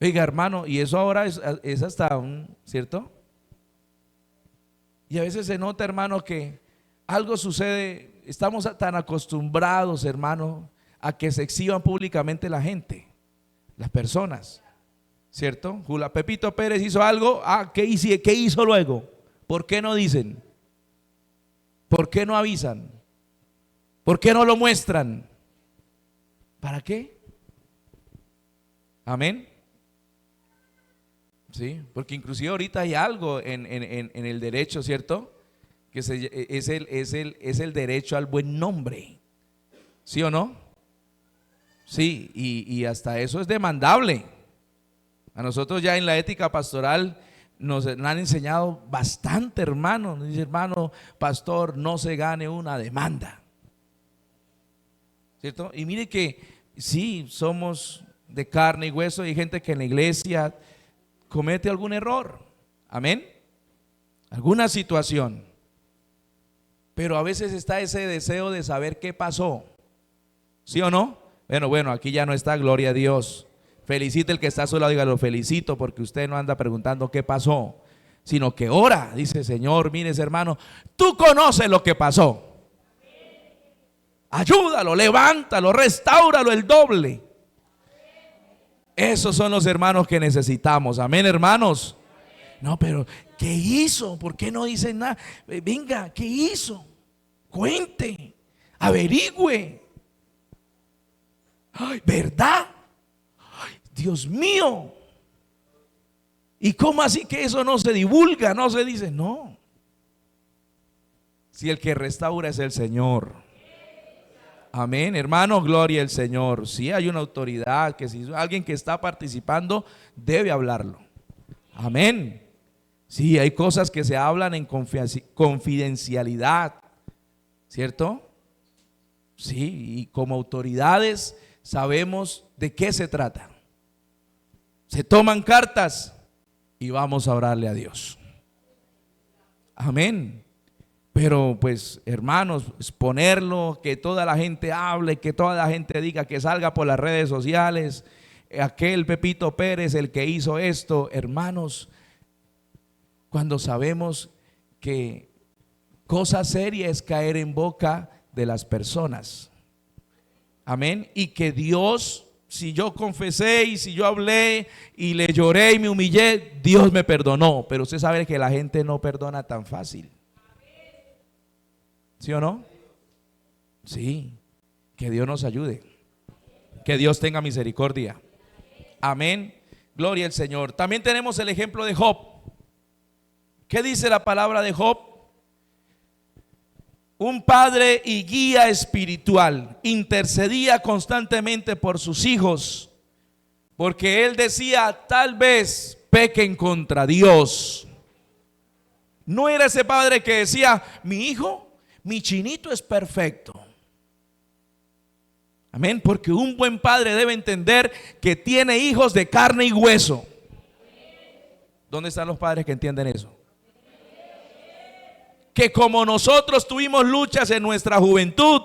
Oiga, hermano, y eso ahora es hasta un, ¿cierto? Y a veces se nota, hermano, que algo sucede, estamos tan acostumbrados, hermano, a que se exhiban públicamente la gente, las personas, ¿cierto? Pepito Pérez hizo algo, ¿qué hizo luego? ¿Por qué no dicen? ¿Por qué no avisan? ¿Por qué no lo muestran? ¿Para qué? Amén. Sí, porque inclusive ahorita hay algo en el derecho, ¿cierto? Que es el derecho al buen nombre, ¿sí o no? Sí, y hasta eso es demandable. A nosotros ya en la ética pastoral nos han enseñado bastante, hermano. Nos dice, hermano, pastor, no se gane una demanda, ¿cierto? Y mire que sí, somos de carne y hueso, y hay gente que en la iglesia comete algún error, amén, alguna situación, pero a veces está ese deseo de saber qué pasó, ¿sí o no? Bueno, aquí ya no está, gloria a Dios. Felicite el que está a su lado, diga, lo felicito porque usted no anda preguntando qué pasó, sino que ora, dice, Señor, mires, hermano, tú conoces lo que pasó, ayúdalo, levántalo, restáuralo el doble. Esos son los hermanos que necesitamos, amén, hermanos. No, pero ¿qué hizo? ¿Por qué no dicen nada? Venga, ¿qué hizo? Cuente, averigüe. Ay, ¿verdad? Ay, Dios mío. ¿Y cómo así que eso no se divulga? No se dice, no. Si el que restaura es el Señor. Amén, hermano, gloria al Señor. Si hay una autoridad, que si alguien que está participando debe hablarlo. Amén. Sí, hay cosas que se hablan en confidencialidad, ¿cierto? Sí, y como autoridades sabemos de qué se trata. Se toman cartas y vamos a orarle a Dios. Amén. Pero pues, hermanos, exponerlo, que toda la gente hable, que toda la gente diga, que salga por las redes sociales, aquel Pepito Pérez, el que hizo esto, hermanos, cuando sabemos que cosa seria es caer en boca de las personas. Amén. Y que Dios, si yo confesé y si yo hablé y le lloré y me humillé, Dios me perdonó. Pero usted sabe que la gente no perdona tan fácil. ¿Sí o no? Sí, que Dios nos ayude, que Dios tenga misericordia. Amén, gloria al Señor. También tenemos el ejemplo de Job, ¿Qué dice la palabra de Job? Un padre y guía espiritual, intercedía constantemente por sus hijos, porque él decía, tal vez pequen contra Dios. No era ese padre que decía, mi hijo, mi chinito es perfecto. Amén, porque un buen padre debe entender que tiene hijos de carne y hueso. ¿Dónde están los padres que entienden eso? Que como nosotros tuvimos luchas en nuestra juventud,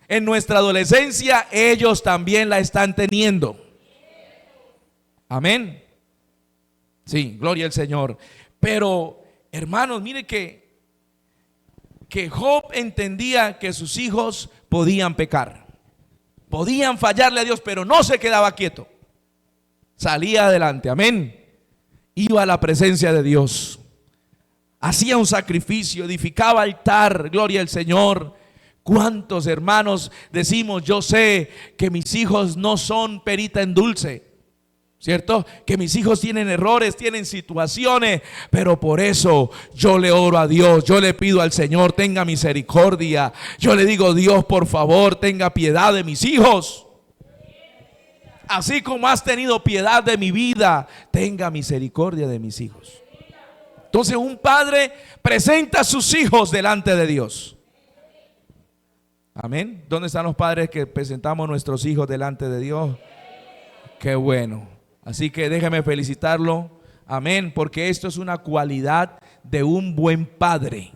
en nuestra adolescencia, ellos también la están teniendo. Amén. Sí, gloria al Señor. Pero, hermanos, mire que Job entendía que sus hijos podían pecar, podían fallarle a Dios, pero no se quedaba quieto. Salía adelante, amén. Iba a la presencia de Dios. Hacía un sacrificio, edificaba altar, gloria al Señor. ¿Cuántos hermanos decimos, yo sé que mis hijos no son perita en dulce? ¿Cierto? Que mis hijos tienen errores, tienen situaciones, pero por eso yo le oro a Dios, yo le pido al Señor, tenga misericordia. Yo le digo, Dios, por favor, tenga piedad de mis hijos. Así como has tenido piedad de mi vida, tenga misericordia de mis hijos. Entonces un padre presenta a sus hijos delante de Dios. Amén. ¿Dónde están los padres que presentamos a nuestros hijos delante de Dios? Qué bueno. Así que déjeme felicitarlo. Amén. Porque esto es una cualidad de un buen padre.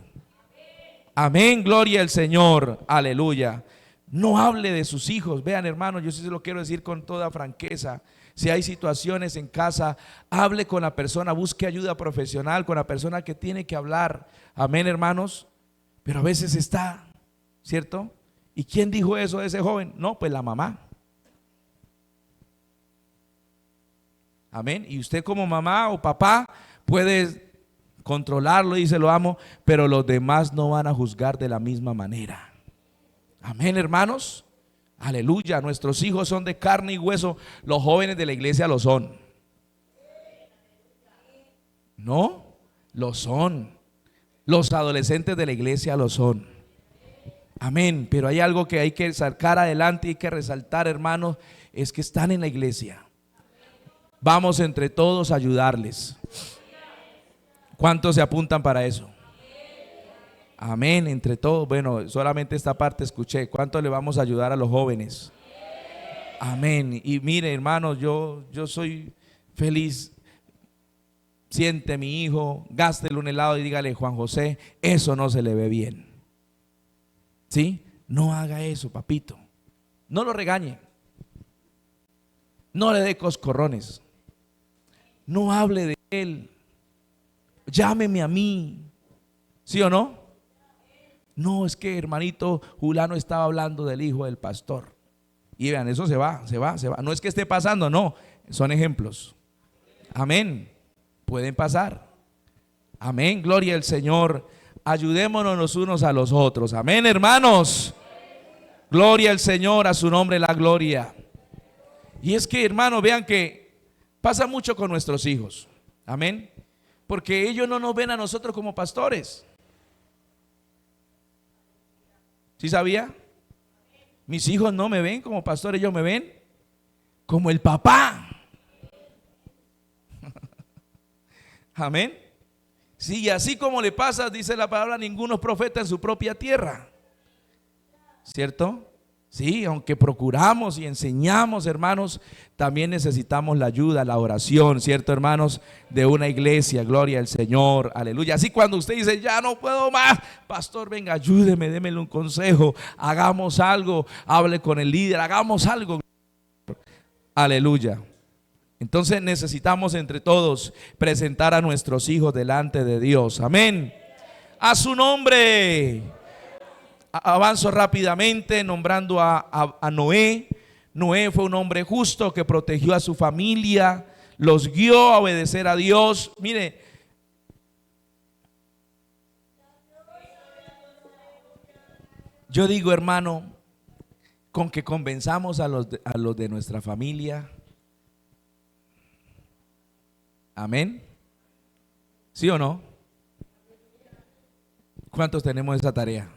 Amén. Gloria al Señor. Aleluya. No hable de sus hijos. Vean, hermanos, yo sí se lo quiero decir con toda franqueza. Si hay situaciones en casa, hable con la persona, busque ayuda profesional con la persona que tiene que hablar. Amén, hermanos. Pero a veces está, ¿cierto? ¿Y quién dijo eso de ese joven? No, pues la mamá. Amén. Y usted como mamá o papá puede controlarlo y se lo amo, pero los demás no van a juzgar de la misma manera. Amén, hermanos. Aleluya. Nuestros hijos son de carne y hueso. Los jóvenes de la iglesia lo son. No, lo son. Los adolescentes de la iglesia lo son. Amén. Pero hay algo que hay que sacar adelante y hay que resaltar, hermanos, es que están en la iglesia. Vamos entre todos a ayudarles. ¿Cuántos se apuntan para eso? Amén, entre todos. Bueno, solamente esta parte escuché. ¿Cuánto le vamos a ayudar a los jóvenes? Amén. Y mire, hermanos, yo soy feliz. Siente mi hijo, gástele un helado y dígale, Juan José, eso no se le ve bien. ¿Sí? No haga eso, papito. No lo regañe. No le dé coscorrones. No hable de él. Llámeme a mí. ¿Sí o no? No, es que hermanito Julano estaba hablando del hijo del pastor. Y vean, eso se va. No es que esté pasando, no, son ejemplos. Amén. Pueden pasar. Amén, gloria al Señor. Ayudémonos los unos a los otros. Amén, hermanos. Gloria al Señor, a su nombre la gloria. Y es que, hermanos, vean que pasa mucho con nuestros hijos. Amén. Porque ellos no nos ven a nosotros como pastores. ¿Sí sabía? Mis hijos no me ven como pastor, ellos me ven como el papá. Amén. Sí, y así como le pasa, dice la palabra, ninguno es profeta en su propia tierra. ¿Cierto? Sí, aunque procuramos y enseñamos, hermanos, también necesitamos la ayuda, la oración, ¿cierto, hermanos? De una iglesia, gloria al Señor, aleluya. Así cuando usted dice, ya no puedo más, pastor, venga, ayúdeme, démele un consejo, hagamos algo, hable con el líder, hagamos algo. Aleluya. Entonces necesitamos entre todos presentar a nuestros hijos delante de Dios. Amén. A su nombre. Avanzo rápidamente nombrando a Noé. Noé fue un hombre justo que protegió a su familia, los guió a obedecer a Dios. Mire, yo digo, hermano, con que convenzamos a los de nuestra familia. Amén. ¿Sí o no? ¿Cuántos tenemos esa tarea?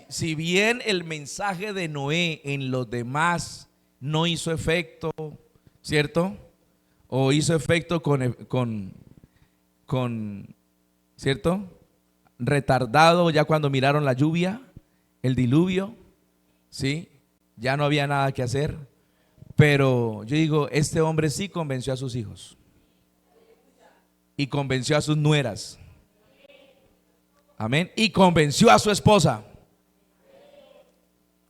Si bien el mensaje de Noé en los demás no hizo efecto, ¿cierto? O hizo efecto ¿cierto? Retardado ya cuando miraron la lluvia, el diluvio, ¿sí? Ya no había nada que hacer. Pero yo digo, este hombre sí convenció a sus hijos y convenció a sus nueras. Amén. Y convenció a su esposa.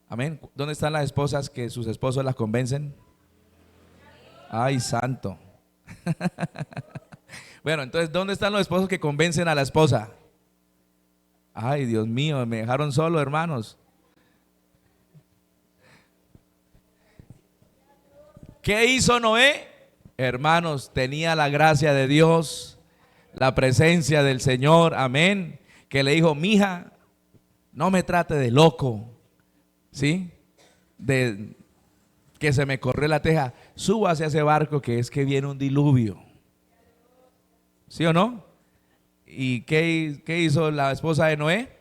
Amén. ¿Dónde están las esposas que sus esposos las convencen? Ay, santo. Bueno, entonces, ¿dónde están los esposos que convencen a la esposa? Ay, Dios mío, me dejaron solo, hermanos. ¿Qué hizo Noé? Hermanos, tenía la gracia de Dios, la presencia del Señor, amén, que le dijo, mija, no me trate de loco, ¿sí? De que se me corrió la teja, súbase a ese barco que es que viene un diluvio. ¿Sí o no? ¿Y qué hizo la esposa de Noé?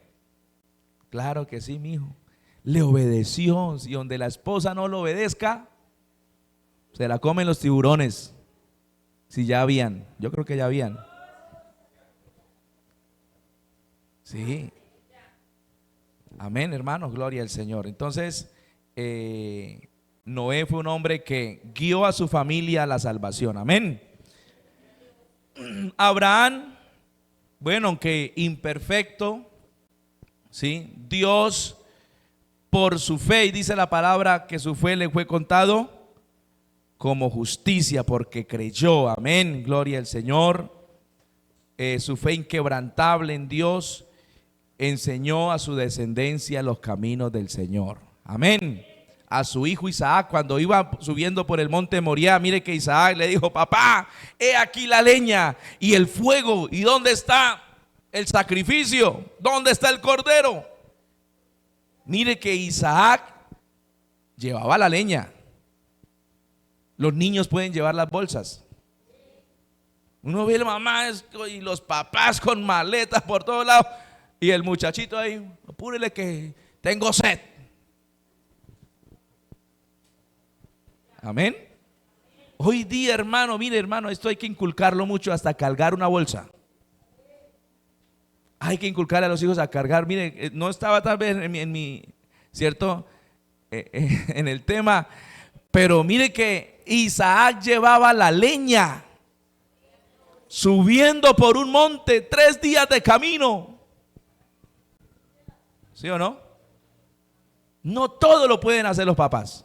Claro que sí, mijo. Le obedeció. Y donde la esposa no lo obedezca, se la comen los tiburones. Si ya habían, yo creo que ya habían. Sí. Amén, hermanos, gloria al Señor. Entonces, Noé fue un hombre que guió a su familia a la salvación. Amén. Abraham, bueno, aunque imperfecto, ¿sí? Dios, por su fe, y dice la palabra que su fe le fue contado como justicia porque creyó. Amén, gloria al Señor. Su fe inquebrantable en Dios enseñó a su descendencia los caminos del Señor. Amén. A su hijo Isaac, cuando iba subiendo por el monte Moriah, mire que Isaac le dijo, papá, he aquí la leña y el fuego, ¿y dónde está el sacrificio? ¿Dónde está el cordero? Mire que Isaac llevaba la leña. Los niños pueden llevar las bolsas. Uno ve a la mamá y los papás con maletas por todos lados y el muchachito ahí, apúrele que tengo sed. Amén. Hoy día, hermano, mire, hermano, esto hay que inculcarlo mucho, hasta cargar una bolsa. Hay que inculcar a los hijos a cargar. Mire, no estaba tal vez en mi ¿cierto? En el tema, pero mire que Isaac llevaba la leña subiendo por un monte 3 días de camino. ¿Sí o no? No todo lo pueden hacer los papás.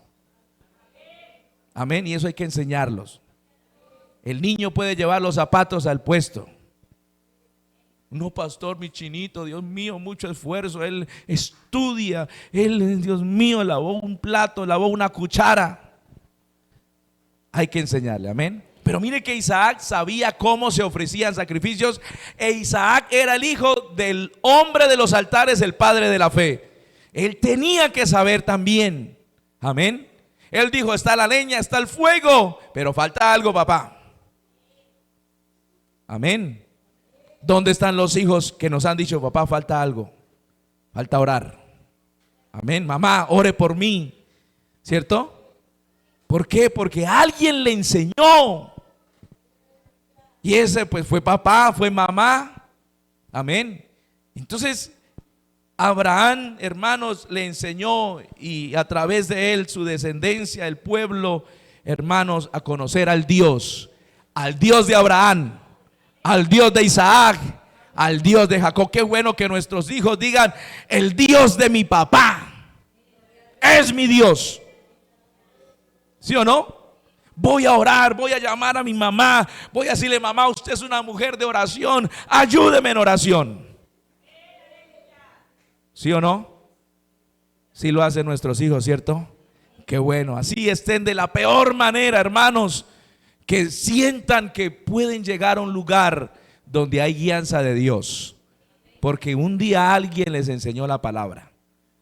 Amén, y eso hay que enseñarlos. El niño puede llevar los zapatos al puesto. No, pastor, mi chinito, Dios mío, mucho esfuerzo. Él estudia, él, Dios mío, lavó un plato, lavó una cuchara. Hay que enseñarle, amén. Pero mire que Isaac sabía cómo se ofrecían sacrificios. E Isaac era el hijo del hombre de los altares, el padre de la fe. Él tenía que saber también, amén. Él dijo, está la leña, está el fuego, pero falta algo, papá. Amén. ¿Dónde están los hijos que nos han dicho, papá, falta algo? Falta orar. Amén. Mamá, ore por mí. ¿Cierto? ¿Por qué? Porque alguien le enseñó. Y ese pues fue papá, fue mamá. Amén. Entonces, Abraham, hermanos, le enseñó, y a través de él su descendencia, el pueblo, hermanos, a conocer al Dios de Abraham, al Dios de Isaac, al Dios de Jacob. Qué bueno que nuestros hijos digan, el Dios de mi papá es mi Dios. ¿Sí o no? Voy a orar, voy a llamar a mi mamá, voy a decirle, mamá, usted es una mujer de oración, ayúdeme en oración. ¿Sí o no? Sí lo hacen nuestros hijos, ¿cierto? Qué bueno. Así estén de la peor manera, hermanos, que sientan que pueden llegar a un lugar donde hay guianza de Dios, porque un día alguien les enseñó la palabra.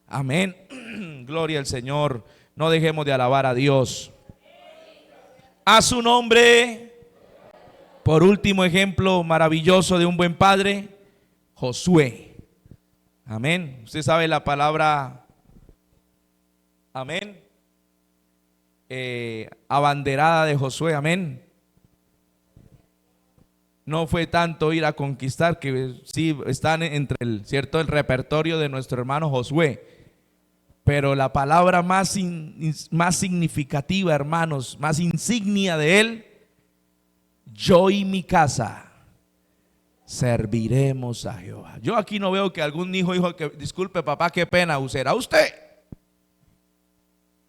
Amén. Gloria al Señor. No dejemos de alabar a Dios. A su nombre. Por último ejemplo maravilloso de un buen padre, Josué. Amén. Usted sabe la palabra, amén, abanderada de Josué, amén. No fue tanto ir a conquistar, que sí están entre el repertorio de nuestro hermano Josué, pero la palabra más significativa, hermanos, más insignia de él: yo y mi casa serviremos a Jehová. Yo aquí no veo que algún hijo dijo que disculpe papá, qué pena, ¿será usted?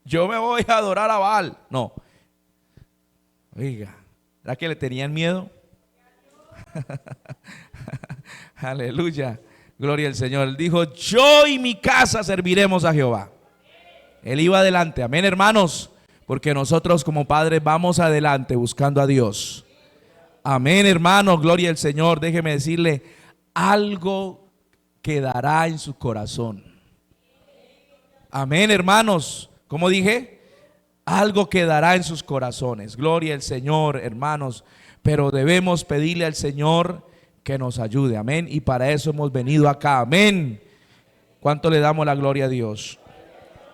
Yo me voy a adorar a Baal. No. Oiga, ¿verdad que le tenían miedo? Aleluya, gloria al Señor. Él dijo: yo y mi casa serviremos a Jehová. Él iba adelante, amén, hermanos, porque nosotros como padres vamos adelante buscando a Dios. Amén, hermanos, gloria al Señor. Déjeme decirle, algo quedará en su corazón. Amén, hermanos. Como dije, algo quedará en sus corazones. Gloria al Señor, hermanos. Pero debemos pedirle al Señor que nos ayude, amén. Y para eso hemos venido acá, amén. ¿Cuánto le damos la gloria a Dios?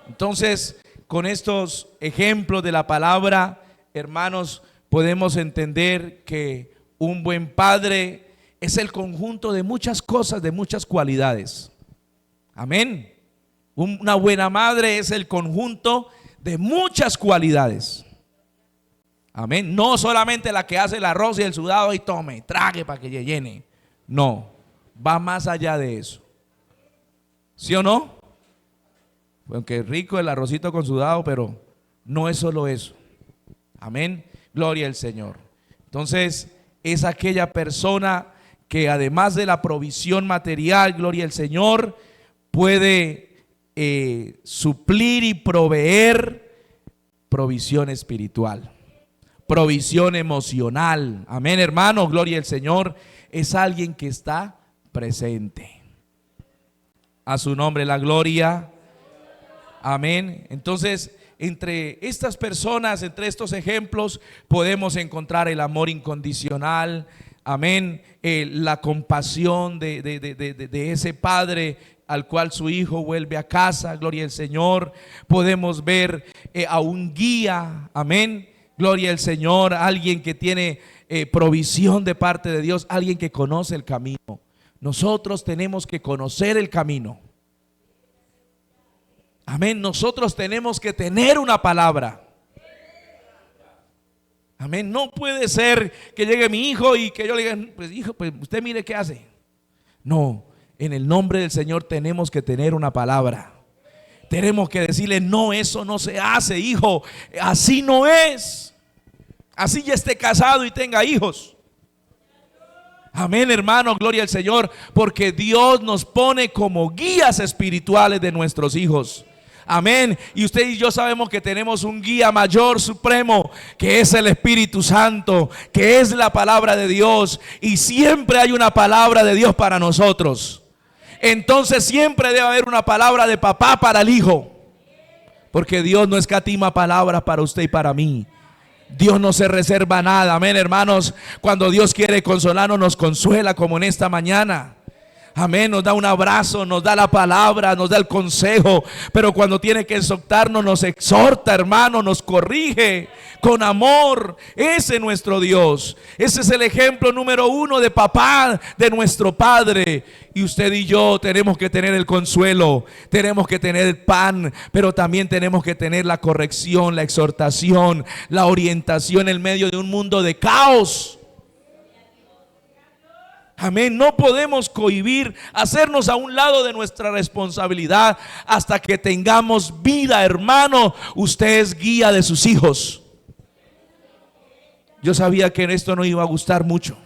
Entonces, con estos ejemplos de la palabra, hermanos, podemos entender que un buen padre es el conjunto de muchas cosas, de muchas cualidades. Amén. Una buena madre es el conjunto de muchas cualidades. Amén. No solamente la que hace el arroz y el sudado y tome, trague para que llene. No, va más allá de eso. ¿Sí o no? Aunque rico el arrocito con sudado, pero no es solo eso. Amén. Gloria al Señor. Entonces, es aquella persona que además de la provisión material, gloria al Señor, puede suplir y proveer provisión espiritual, provisión emocional. Amén, hermano, gloria al Señor. Es alguien que está presente. A su nombre la gloria. Amén. Entonces, entre estas personas, entre estos ejemplos, podemos encontrar el amor incondicional. Amén. La compasión de ese padre al cual su hijo vuelve a casa. Gloria al Señor. Podemos ver a un guía. Amén. Gloria al Señor. Alguien que tiene provisión de parte de Dios. Alguien que conoce el camino. Nosotros tenemos que conocer el camino. Amén. Nosotros tenemos que tener una palabra. Amén. No puede ser que llegue mi hijo y que yo le diga: pues hijo, pues usted mire qué hace. No, en el nombre del Señor tenemos que tener una palabra. Tenemos que decirle: no, eso no se hace, hijo. Así no es. Así ya esté casado y tenga hijos. Amén, hermano, gloria al Señor. Porque Dios nos pone como guías espirituales de nuestros hijos. Amén. Y usted y yo sabemos que tenemos un guía mayor, supremo, que es el Espíritu Santo, que es la palabra de Dios. Y siempre hay una palabra de Dios para nosotros. Entonces siempre debe haber una palabra de papá para el hijo. Porque Dios no escatima palabras para usted y para mí. Dios no se reserva nada. Amén, hermanos. Cuando Dios quiere consolarnos, nos consuela, como en esta mañana. Amén, nos da un abrazo, nos da la palabra, nos da el consejo. Pero cuando tiene que exhortarnos, nos exhorta, hermano, nos corrige con amor. Ese es nuestro Dios. Ese es el ejemplo número uno de papá, de nuestro Padre. Y usted y yo tenemos que tener el consuelo, tenemos que tener el pan, pero también tenemos que tener la corrección, la exhortación, la orientación en medio de un mundo de caos. Amén. No podemos cohibir, hacernos a un lado de nuestra responsabilidad hasta que tengamos vida, hermano. Usted es guía de sus hijos. Yo sabía que esto no iba a gustar mucho.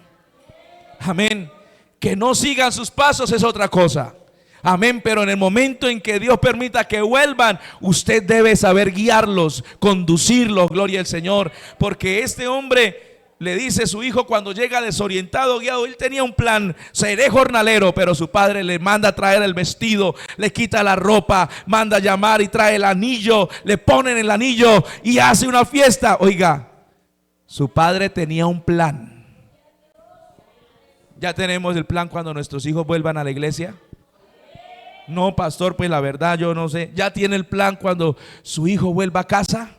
Amén. Que no sigan sus pasos es otra cosa. Amén. Pero en el momento en que Dios permita que vuelvan, usted debe saber guiarlos, conducirlos, gloria al Señor. Porque este hombre le dice a su hijo cuando llega desorientado, guiado, él tenía un plan: seré jornalero. Pero su padre le manda a traer el vestido, le quita la ropa, manda a llamar y trae el anillo, le ponen el anillo y hace una fiesta. Oiga, su padre tenía un plan. Ya tenemos el plan cuando nuestros hijos vuelvan a la iglesia. No, pastor, pues la verdad yo no sé. ¿Ya tiene el plan cuando su hijo vuelva a casa?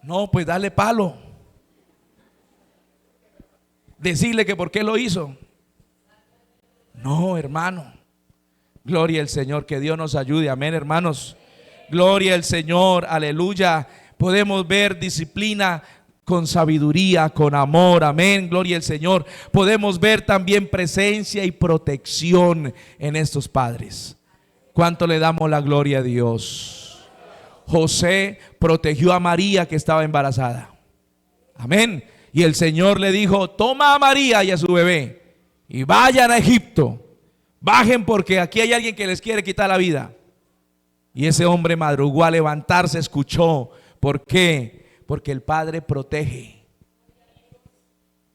No, pues dale palo. Decirle que por qué lo hizo. No, hermano. Gloria al Señor, que Dios nos ayude. Amén, hermanos. Gloria al Señor, aleluya. Podemos ver disciplina con sabiduría, con amor, amén, gloria al Señor. Podemos ver también presencia y protección en estos padres. ¿Cuánto le damos la gloria a Dios? José protegió a María que estaba embarazada, amén. Y el Señor le dijo: toma a María y a su bebé y vayan a Egipto. Bajen porque aquí hay alguien que les quiere quitar la vida. Y ese hombre madrugó a levantarse, escuchó. ¿Por qué? Porque el Padre protege.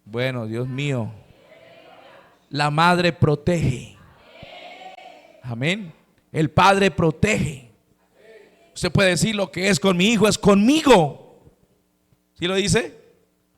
Bueno, Dios mío. La madre protege. Amén. El Padre protege. Usted puede decir: lo que es con mi hijo es conmigo. ¿Sí lo dice?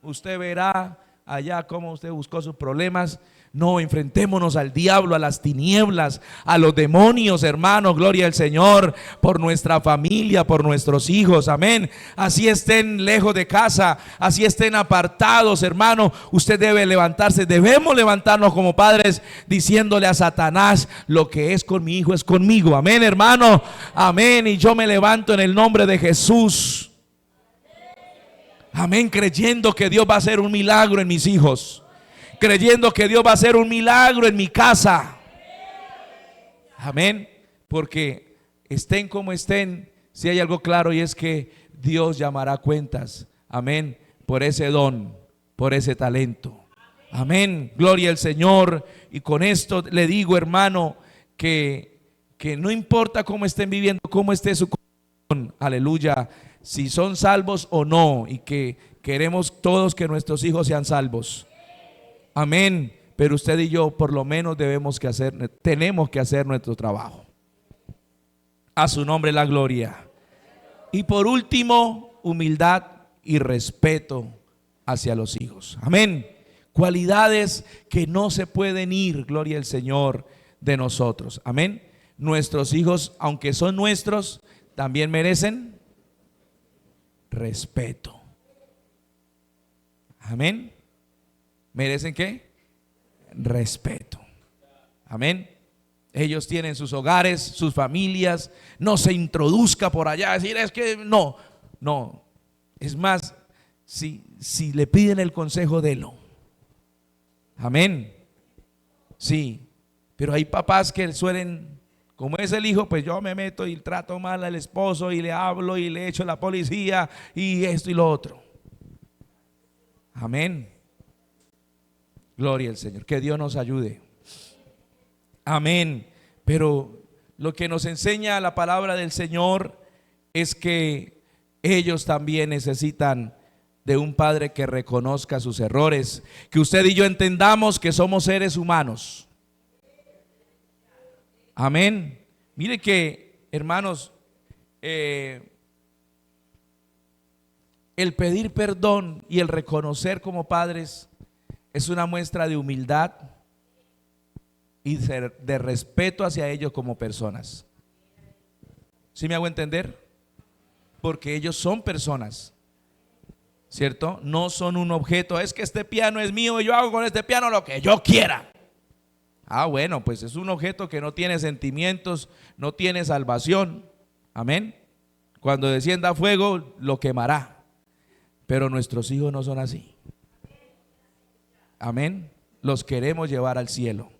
Usted verá allá cómo usted buscó sus problemas. No, enfrentémonos al diablo, a las tinieblas, a los demonios, hermanos, gloria al Señor, por nuestra familia, por nuestros hijos, amén. Así estén lejos de casa, así estén apartados, hermano, usted debe levantarse, debemos levantarnos como padres diciéndole a Satanás: lo que es con mi hijo es conmigo, amén, hermano, amén. Y yo me levanto en el nombre de Jesús, amén, creyendo que Dios va a hacer un milagro en mis hijos, creyendo que Dios va a hacer un milagro en mi casa, amén. Porque estén como estén, si hay algo claro, y es que Dios llamará cuentas, amén, por ese don, por ese talento, amén, gloria al Señor. Y con esto le digo, hermano, que no importa cómo estén viviendo, cómo esté su corazón, aleluya, si son salvos o no, y que queremos todos que nuestros hijos sean salvos, amén. Pero usted y yo por lo menos tenemos que hacer nuestro trabajo. A su nombre la gloria. Y por último, humildad y respeto hacia los hijos, amén. Cualidades que no se pueden ir, gloria al Señor, de nosotros, amén. Nuestros hijos, aunque son nuestros, también merecen respeto, amén. ¿Merecen qué? Respeto, amén. Ellos tienen sus hogares, sus familias. No se introduzca por allá a decir: es que no. Es más, si le piden el consejo, délo, amén. Sí, pero hay papás que suelen, como es el hijo, pues yo me meto y trato mal al esposo y le hablo y le echo a la policía y esto y lo otro, amén. Gloria al Señor, que Dios nos ayude, amén. Pero lo que nos enseña la palabra del Señor es que ellos también necesitan de un padre que reconozca sus errores, que usted y yo entendamos que somos seres humanos, amén. Mire que, hermanos, el pedir perdón y el reconocer como padres es una muestra de humildad y de respeto hacia ellos como personas. ¿Sí me hago entender? Porque ellos son personas, ¿cierto? No son un objeto. Es que este piano es mío y yo hago con este piano lo que yo quiera. Ah, bueno, pues es un objeto que no tiene sentimientos, no tiene salvación, amén. Cuando descienda fuego lo quemará. Pero nuestros hijos no son así, amén. Los queremos llevar al cielo,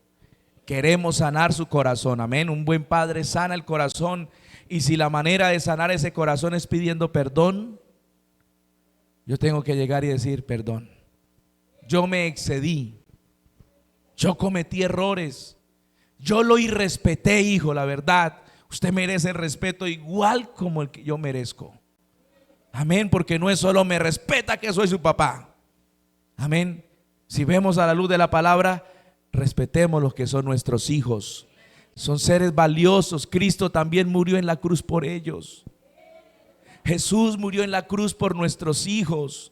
queremos sanar su corazón, amén. Un buen padre sana el corazón, y si la manera de sanar ese corazón es pidiendo perdón, yo tengo que llegar y decir: perdón, yo me excedí, yo cometí errores, yo lo irrespeté, hijo, la verdad, usted merece el respeto igual como el que yo merezco, amén. Porque no es solo me respeta que soy su papá, amén. Si vemos a la luz de la palabra, respetemos los que son nuestros hijos. Son seres valiosos. Cristo también murió en la cruz por ellos. Jesús murió en la cruz por nuestros hijos.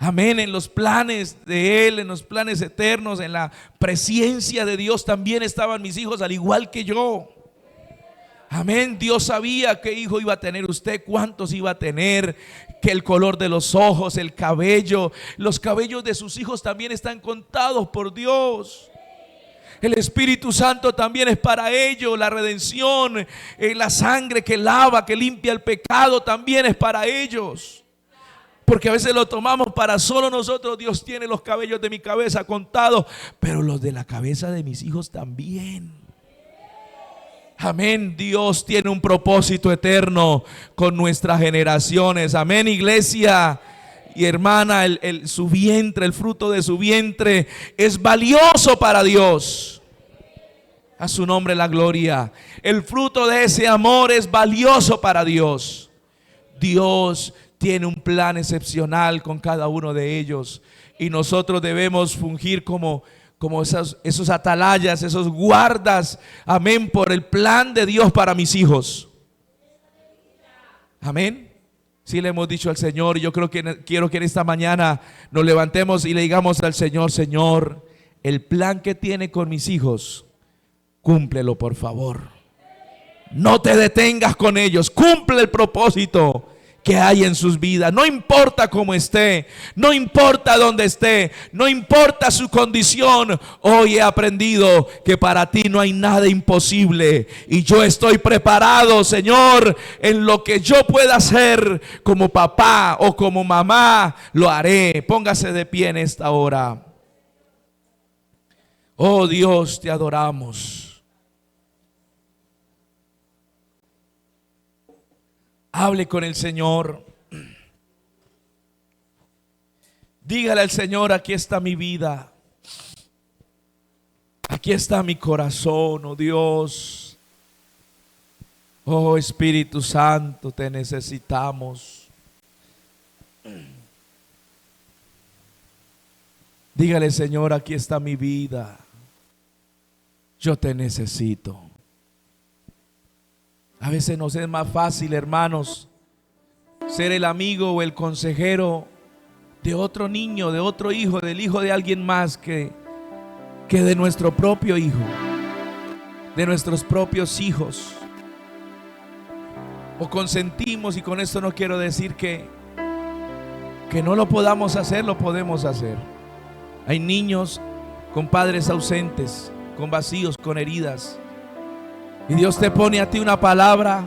Amén, en los planes de Él, en los planes eternos, en la presencia de Dios también estaban mis hijos, al igual que yo. Amén, Dios sabía qué hijo iba a tener usted, cuántos iba a tener, que el color de los ojos, el cabello, los cabellos de sus hijos también están contados por Dios. El Espíritu Santo también es para ellos, la redención, la sangre que lava, que limpia el pecado también es para ellos. Porque a veces lo tomamos para solo nosotros. Dios tiene los cabellos de mi cabeza contados, pero los de la cabeza de mis hijos también. Amén, Dios tiene un propósito eterno con nuestras generaciones. Amén, iglesia y hermana, su vientre, el fruto de su vientre es valioso para Dios. A su nombre la gloria. El fruto de ese amor es valioso para Dios. Dios tiene un plan excepcional con cada uno de ellos, y nosotros debemos fungir como esos atalayas, esos guardas, amén, por el plan de Dios para mis hijos. Amén. Sí le hemos dicho al Señor, y yo quiero que en esta mañana nos levantemos y le digamos al Señor: Señor, el plan que tiene con mis hijos, cúmplelo por favor. No te detengas con ellos, cumple el propósito que hay en sus vidas. No importa cómo esté, no importa dónde esté, no importa su condición. Hoy he aprendido que para ti no hay nada imposible, y yo estoy preparado, Señor, en lo que yo pueda hacer como papá o como mamá, lo haré. Póngase de pie en esta hora. Oh Dios, te adoramos. Hable con el Señor. Dígale al Señor: aquí está mi vida, aquí está mi corazón, oh Dios. Oh Espíritu Santo, te necesitamos. Dígale: Señor, aquí está mi vida, yo te necesito. A veces nos es más fácil, hermanos, ser el amigo o el consejero de otro niño, de otro hijo, del hijo de alguien más, que de nuestro propio hijo, de nuestros propios hijos. O consentimos, y con esto no quiero decir que no lo podamos hacer, lo podemos hacer. Hay niños con padres ausentes, con vacíos, con heridas, y Dios te pone a ti una palabra.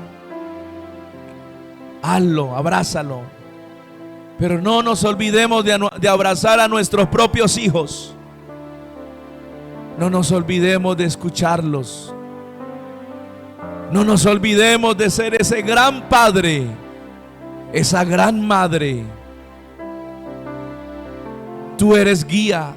Hazlo, abrázalo. Pero no nos olvidemos de abrazar a nuestros propios hijos. No nos olvidemos de escucharlos. No nos olvidemos de ser ese gran padre, esa gran madre. Tú eres guía,